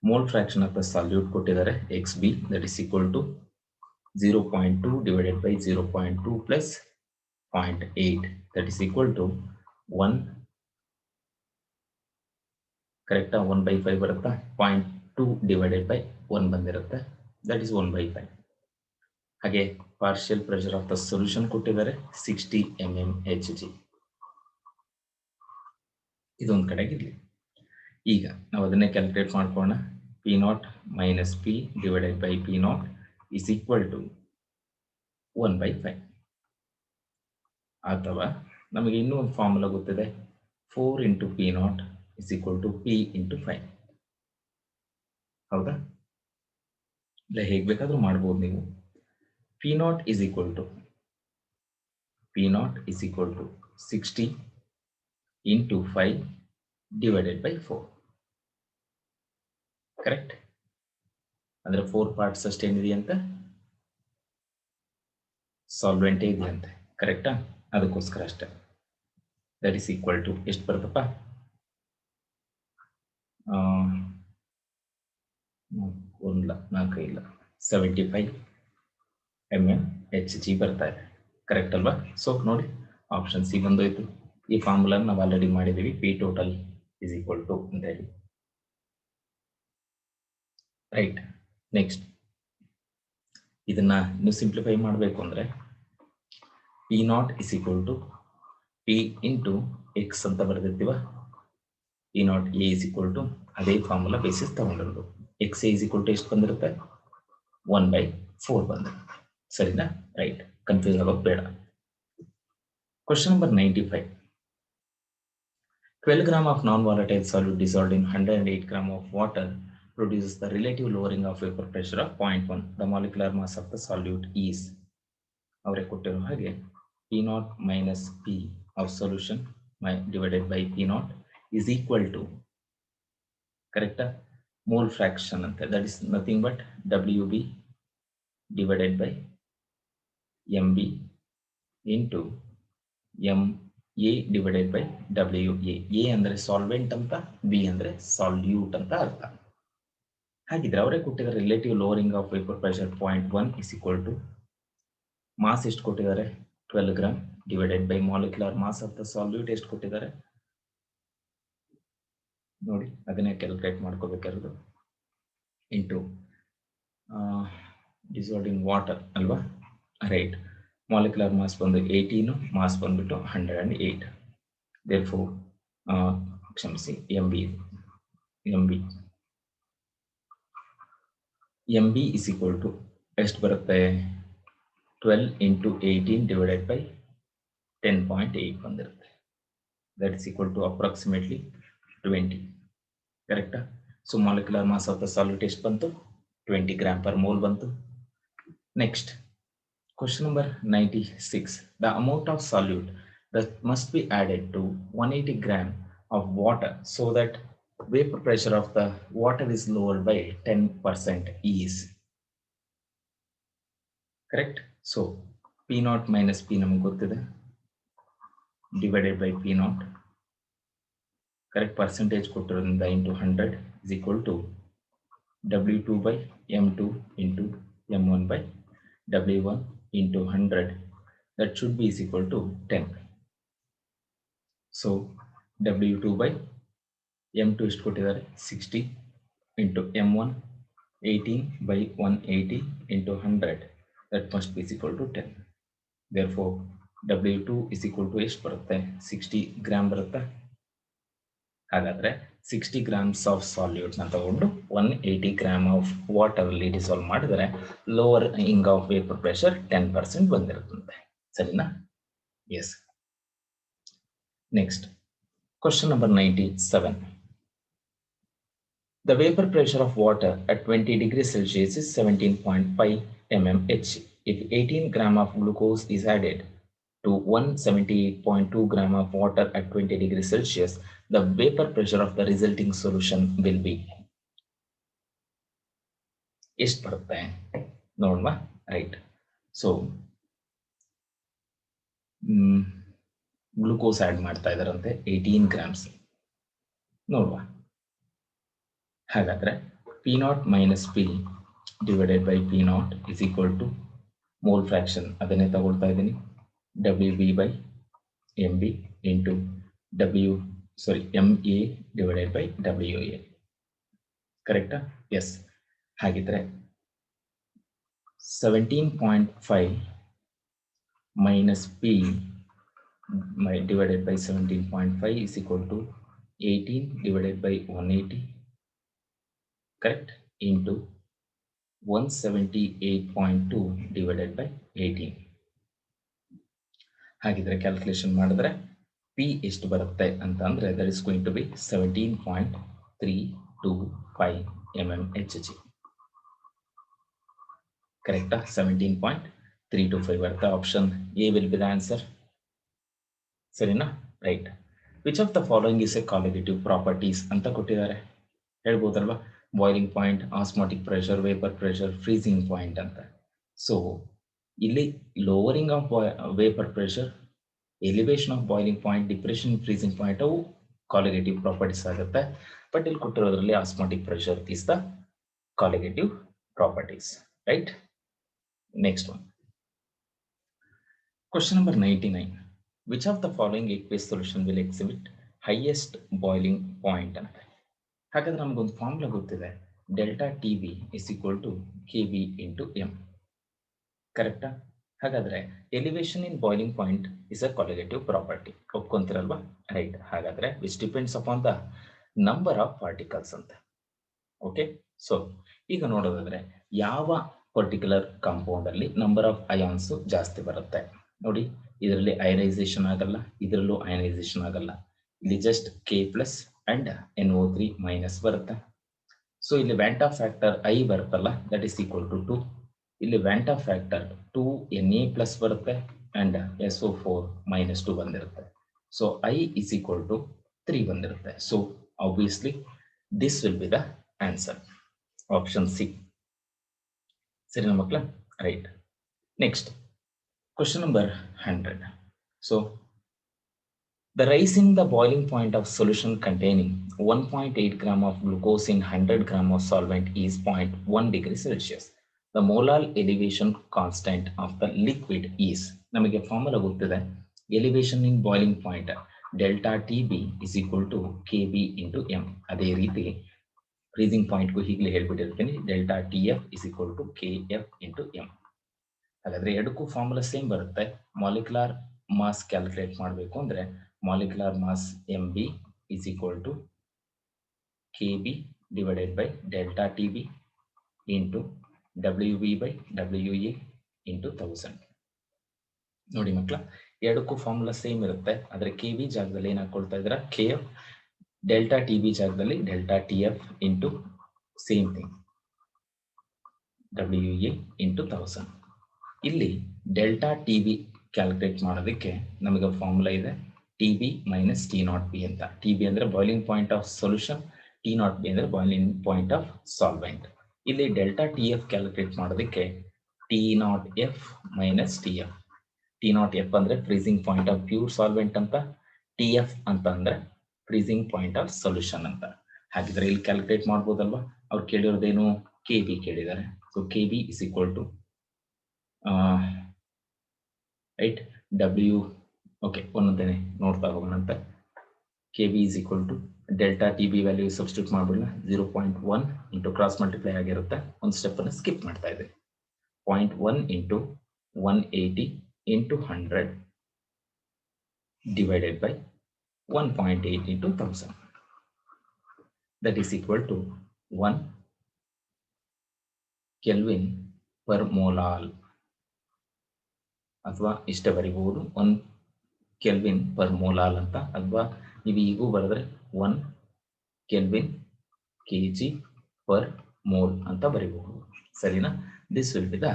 mole fraction of the solute ಕೊಟ್ಟಿದ್ದಾರೆ XB, that is equal to 0.2 divided by 0.2 plus 0.8, that is equal to 1, correct, 1/5 ಬರುತ್ತಾ, 0.2 divided by 1 ಬಂದಿರುತ್ತೆ, that is 1/5. ಹಾಗೆ partial pressure of the solution ಕೊಟ್ಟಿದ್ದಾರೆ 60 mmHg. ಇದೊಂದು ಕಡೆಗಿರ್ಲಿ. ಈಗ ನಾವು ಅದನ್ನೇ ಕ್ಯಾಲ್ಕುಲೇಟ್ ಮಾಡ್ಕೊಳ್ಳೋಣ. P0 minus P divided by P0 is equal to 1/5. ಅಥವಾ ನಮಗೆ ಇನ್ನೂ ಒಂದು ಫಾರ್ಮುಲಾ ಗೊತ್ತಿದೆ, 4 into P not is equal to P into 5. ಹೌದಾ? ಇಲ್ಲ ಹೇಗೆ ಬೇಕಾದರೂ ಮಾಡ್ಬೋದು ನೀವು. P not is equal to 60 into 5 divided by 4. Correct? ಅಂದ್ರೆ 4 ಪಾರ್ಟ್ಸ್ ಅಷ್ಟೇನಿದೆಯಂತೆ, ಸಾಲ್ವೆಂಟೇ ಇದೆಯಂತೆ. ಕರೆಕ್ಟಾ? ಅದಕ್ಕೋಸ್ಕರ ಅಷ್ಟೇ. ದಟ್ ಈಸ್ ಈಕ್ವಲ್ ಟು ಎಷ್ಟು ಬರುತ್ತಪ್ಪ? 75 mmHg ಬರ್ತಾ ಇದೆ. ಕರೆಕ್ಟ್ ಅಲ್ವಾ? ಸೊ ನೋಡಿ, ಆಪ್ಷನ್ ಸಿ ಬಂದೋಯ್ತು. ಈ ಫಾರ್ಮುಲಾ ನಾವು ಆಲ್ರೆಡಿ ಮಾಡಿದ್ದೀವಿ, P total is equal to ಅಂತ ಹೇಳಿ. ರೈಟ್. ನೆಕ್ಸ್ಟ್ ಇದನ್ನ ನೀವು ಸಿಂಪ್ಲಿಫೈ ಮಾಡಬೇಕು ಅಂದ್ರೆ P not is equal to P into X ಅಂತ ಬರೆದಿರ್ತೀವ. P not A is equal to ಅದೇ ಫಾರ್ಮುಲಾ ಬೇಸಿಸ್ ತಗೊಂಡಿರೋದು. X A is equal to ಎಷ್ಟು ಬಂದಿರುತ್ತೆ? 1/4 ಬಂದಿರುತ್ತೆ. ಸರಿನಾ? ರೈಟ್. ಕನ್ಫ್ಯೂಸ್ ಆಗೋದು ಬೇಡ. Question number 95. 12 gram of non-volatile solute dissolved in 108 gram of water produces the relative lowering of vapor pressure of 0.1. The molecular mass of the solute is. ಅವರೇ ಕೊಟ್ಟಿರೋ ಹಾಗೆ P naught minus P of solution divided by P naught is equal to, correct, mole fraction ante. That is nothing but WB divided by MB into MA divided by WA. A ಅಂದ್ರೆ ಸಾಲ್ವೆಂಟ್ ಅಂತ, ಬಿ ಅಂದ್ರೆ ಸಾಲ್ಯೂಟ್ ಅಂತ ಅರ್ಥ. ಹಾಗಿದ್ರೆ ಅವರೇ ಕೊಟ್ಟಿದ್ದಾರೆ relative lowering of vapour pressure 0.1 is equal to mass ಎಷ್ಟು ಕೊಟ್ಟಿದ್ದಾರೆ? 12 gram divided by molecular mass of the solute ಎಷ್ಟು ಕೊಟ್ಟಿದ್ದಾರೆ ನೋಡಿ, ಅದನ್ನೇ ಕ್ಯಾಲ್ಕುಲೇಟ್ ಮಾಡ್ಕೋಬೇಕಾಗಿರೋದು. ಇಂಟು ಡಿಸಾಲ್ವ್ಡ್ ಇನ್ ವಾಟರ್ ಅಲ್ವಾ? ರೈಟ್. ಮಾಲಿಕ್ಯುಲರ್ ಮಾಸ್ ಬಂದು 18, ಮಾಸ್ ಬಂದ್ಬಿಟ್ಟು 108. therefore ಕ್ಷಮಿಸಿ, MB is equal to ಎಷ್ಟು ಬರುತ್ತೆ? 12 into 18 divided by 10.8 ಬಂದಿರುತ್ತೆ. that is equal to approximately 20. ಕರೆಕ್ಟಾ? So molecular mass of the solute ಎಷ್ಟು ಬಂತು? 20 ಗ್ರಾಮ್ ಪರ್ ಮೋಲ್ ಬಂತು. Next question number 96. The amount of solute that must be added to 180 gram of water so that vapor pressure of the water is lowered by 10% is. Correct? So P naught minus P ನಮಗೆ ಗೊತ್ತಿದೆ, divided by P naught. Correct? Percentage ಕೊಟ್ಟಿರೋದ್ರಿಂದ into 100 is equal to W2 by M2 into M1 by W1 into 100. That should be is equal to 10. So W2 by M2 ಎಷ್ಟು ಕೊಟ್ಟಿದ್ದಾರೆ? 60 into M1 18 by 180 into 100. That must be is equal to 10. Therefore W2 is equal to ಎಷ್ಟು ಬರುತ್ತೆ? 60 ಗ್ರಾಮ್ ಬರುತ್ತೆ. ಹಾಗಾದ್ರೆ 60 grams ಆಫ್ ಸಾಲ್ಯೂಟ್ ನ ತಗೊಂಡು 180 ಗ್ರಾಮ್ ಆಫ್ ವಾಟರ್ ಅಲ್ಲಿ ಡಿಸಾಲ್ವ್ ಮಾಡಿದರೆ lowering of vapour pressure 10% ಬಂದಿರುತ್ತಂತೆ. ಸರಿನಾ? Yes. Next question number 97. The vapor pressure of water at 20 degrees Celsius is 17.5 mmHg. If 18 gram of glucose is added to 178.2 gram of water at 20 degrees Celsius, the vapor pressure of the resulting solution will be. ಎಷ್ಟು ಬರುತ್ತೆ ನೋಡುವ. ರೈಟ್. ಸೊ ಗ್ಲೂಕೋಸ್ ಆಡ್ ಮಾಡ್ತಾ ಇದಾರಂತೆ 18 ಗ್ರಾಮ್ಸ್ ನೋಡುವ. ಹಾಗಾದ್ರೆ P naught minus P divided by P naught is equal to mole fraction, ಅದನ್ನೇ ತಗೊಳ್ತಾ ಇದ್ದೀನಿ, WB by MB into MA divided by WA. ಕರೆಕ್ಟಾ? ಎಸ್. ಹಾಗಿದ್ರೆ 17.5 minus P divided by 17.5 is equal to 18 divided by 180. Correct? Into 178.2 divided by 18. ಹಾಗಿದ್ರೆ ಕ್ಯಾಲ್ಕುಲೇಷನ್ ಮಾಡಿದ್ರೆ ಪಿ ಎಷ್ಟು ಬರುತ್ತೆ ಅಂತ ಅಂದ್ರೆ that is going to be 17.325 mmHg. ಕರೆಕ್ಟಾ? 17.325 ಬರುತ್ತೆ. Option A will be the answer. ಸರಿನಾ? Right. Which of the following is a colligative properties ಅಂತ ಕೊಟ್ಟಿದ್ದಾರೆ. ಹೇಳ್ಬೋದಲ್ವಾ? Boiling point, osmotic pressure, vapour pressure, freezing point ಅಂತ. ಸೊ ಇಲ್ಲಿ lowering of vapour pressure, elevation of boiling point, depression, freezing point ಅವು ಕಾಲಿಗೇಟಿವ್ ಪ್ರಾಪರ್ಟೀಸ್ ಆಗುತ್ತೆ. ಬಟ್ ಇಲ್ಲಿ ಕೊಟ್ಟಿರೋದ್ರಲ್ಲಿ osmotic pressure is the colligative properties. Right. Next one. Question number 99. Which of the following aqueous solution will exhibit highest boiling point ಅಂತ. ಹಾಗಾದ್ರೆ ನಮಗೊಂದು ಫಾರ್ಮುಲಾ ಗೊತ್ತಿದೆ. Delta T B is equal to K B into M. ಕರೆಕ್ಟಾ? ಹಾಗಾದ್ರೆ elevation in boiling point is a colligative property. ಒಪ್ಕೊಂತಿರಲ್ವಾ? ರೈಟ್. ಹಾಗಾದ್ರೆ which depends upon the number of particles ಅಂತ. ಓಕೆ. ಸೊ ಈಗ ನೋಡೋದಾದ್ರೆ ಯಾವ ಪರ್ಟಿಕ್ಯುಲರ್ ಕಾಂಪೌಂಡ್ ಅಲ್ಲಿ ನಂಬರ್ ಆಫ್ ಅಯಾನ್ಸ್ ಜಾಸ್ತಿ ಬರುತ್ತೆ ನೋಡಿ. ಇದರಲ್ಲಿ ಅಯನೈಸೇಷನ್ ಆಗಲ್ಲ, ಇದರಲ್ಲೂ ಅಯನೈಸೇಷನ್ ಆಗಲ್ಲ. ಇಲ್ಲಿ just K plus and NO3 minus ಬರುತ್ತೆ. ಸೊ ಇಲ್ಲಿ ವ್ಯಾಂಟಾ ಫ್ಯಾಕ್ಟರ್ ಐ ಬರುತ್ತಲ್ಲ, ದಟ್ ಈಸ್ ಈಕ್ವಲ್ ಟು 2. ಇಲ್ಲಿ ವ್ಯಾಂಟಾ ಫ್ಯಾಕ್ಟರ್ 2Na ಪ್ಲಸ್ ಬರುತ್ತೆ ಅಂಡ್ SO4 ಮೈನಸ್ 2 ಬಂದಿರುತ್ತೆ. So I is equal to 3 ಬಂದಿರುತ್ತೆ. So obviously this will be the answer. Option C. ಸರಿನಾ ಮಕ್ಕಳ? Right. Next question number 100. So the rise in the boiling point of solution containing 1.8 gram of glucose in 100 gram of solvent is 0.1 degree Celsius. The molar elevation constant of the liquid is, ನಮಗೆ ಫಾರ್ಮುಲಾ ಗೊತ್ತಿದೆ. elevation in boiling point delta TB is equal to KB into M. ಅದೇ ರೀತಿ freezing point ಗೂ ಹೀಗೆ ಹೇಳ್ಬಿಟ್ಟಿರ್ತೀನಿ, delta TF is equal to KF into M. ಹಾಗಾದ್ರೆ ಎರಡಕ್ಕೂ ಫಾರ್ಮುಲಾ ಸೇಮ್ ಬರುತ್ತೆ. ಮಾಲಿಕ್ಯುಲರ್ ಮಾಸ್ ಕ್ಯಾಲ್ಕುಲೇಟ್ ಮಾಡಬೇಕು ಅಂದ್ರೆ molecular mass MB is equal to KB divided by delta TB into WB by WA into 1000. ನೋಡಿ ಮಕ್ಕಳ, ಎರಡಕ್ಕೂ ಫಾರ್ಮುಲಾ ಸೇಮ್ ಇರುತ್ತೆ. ಆದ್ರೆ KB ಜಾಗದಲ್ಲಿ ಏನ್ ಹಾಕೊಳ್ತಾ ಇದ್ದೀರಾ? KF. ಡೆಲ್ಟಾ TB ಜಾಗದಲ್ಲಿ delta TF into same thing WA into 1000. ಇಲ್ಲಿ ಡೆಲ್ಟಾ ಟಿ ಬಿ ಕ್ಯಾಲ್ಕುಲೇಟ್ ಮಾಡೋದಕ್ಕೆ ನಮಗೆ ಫಾರ್ಮುಲಾ ಇದೆ TB ಮೈನಸ್ T0B ಅಂತ. TB ಅಂದ್ರೆ boiling point of solution, T0B ಅಂದ್ರೆ ಬಾಯ್ಲಿಂಗ್ ಪಾಯಿಂಟ್ ಆಫ್ ಸಾಲ್ವೆಂಟ್. ಇಲ್ಲಿ ಡೆಲ್ಟಾ TF ಕ್ಯಾಲ್ಕುಲೇಟ್ ಮಾಡೋದಕ್ಕೆ T0F ಮೈನಸ್ TF. T0F ಅಂದ್ರೆ freezing point of pure solvent ಅಂತ, TF ಅಂತ ಅಂದ್ರೆ ಫ್ರೀಸಿಂಗ್ ಪಾಯಿಂಟ್ ಆಫ್ ಸೊಲ್ಯೂಷನ್ ಅಂತ. ಹಾಗಿದ್ರೆ ಇಲ್ಲಿ ಕ್ಯಾಲ್ಕುಲೇಟ್ ಮಾಡ್ಬೋದಲ್ವಾ? ಅವ್ರು ಕೇಳಿರೋದೇನು? KB ಕೇಳಿದ್ದಾರೆ. So KB is equal to right W. Okay, ಒಂದೊಂದೇ ನೋಡ್ತಾ ಹೋಗೋಣಂತೆ. KB is equal to delta TB value substitute ಮಾಡ್ಬಿಡೋಣ. 0.1 ಇಂಟು ಕ್ರಾಸ್ ಮಲ್ಟಿಪ್ಲೈ ಆಗಿರುತ್ತೆ. ಒಂದು ಸ್ಟೆಪ್ ಅನ್ನು ಸ್ಕಿಪ್ ಮಾಡ್ತಾ ಇದೆ. 0.1 into 180 into 100 divided by 1.8 into 1000. That is equal to 1 kelvin per molal, ಅಥವಾ ಇಷ್ಟೇ ಬರೀಬಹುದು 1 ಕೆಲ್ವಿನ್ ಪರ್ ಮೋಲಾಲ್ ಅಂತ, ಅಥವಾ ನೀವು ಈಗೂ ಬರೆದ್ರೆ 1 ಕೆಲ್ವಿನ್ kg ಪರ್ ಮೋಲ್ ಅಂತ ಬರೀಬಹುದು. ಸರಿನಾ? This will be the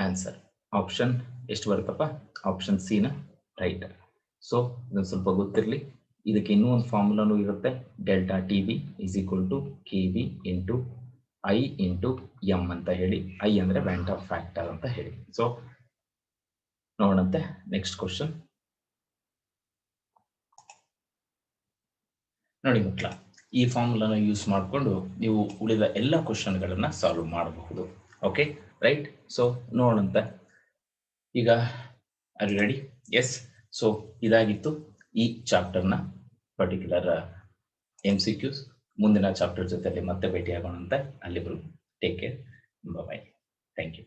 answer. Option ಎಷ್ಟು ಬರುತ್ತಪ್ಪ? ಆಪ್ಷನ್ ಸಿ ನ ರೈಟ್. ಸೊ ಇದೊಂದು ಸ್ವಲ್ಪ ಗೊತ್ತಿರಲಿ. ಇದಕ್ಕೆ ಇನ್ನೂ ಒಂದು ಫಾರ್ಮುಲಾನು ಇರುತ್ತೆ. Delta TB is equal to KB into I into M ಅಂತ ಹೇಳಿ. I ಅಂದ್ರೆ ವ್ಯಾಂಟಾ ಫ್ಯಾಕ್ಟರ್ ಅಂತ ಹೇಳಿ. ಸೊ ನೋಡೋಣಂತೆ ನೆಕ್ಸ್ಟ್ ಕ್ವಶನ್. ನೋಡಿ ಮಕ್ಕಳ, ಈ ಫಾರ್ಮುಲಾನ ಯೂಸ್ ಮಾಡಿಕೊಂಡು ನೀವು ಉಳಿದ ಎಲ್ಲ ಕ್ವಶನ್ಗಳನ್ನ ಸಾಲ್ವ್ ಮಾಡಬಹುದು. Okay, right. ಸೊ ನೋಡೋಣಂತೆ ಈಗ. Are you ready? Yes. So ಇದಾಗಿತ್ತು ಈ ಚಾಪ್ಟರ್ನ ಪರ್ಟಿಕ್ಯುಲರ್ MCQs. ಮುಂದಿನ ಚಾಪ್ಟರ್ ಜೊತೆಲಿ ಮತ್ತೆ ಭೇಟಿ ಆಗೋಣಂತೆ. ಅಲ್ಲಿವರೆಗೂ take care. Bye. Thank you.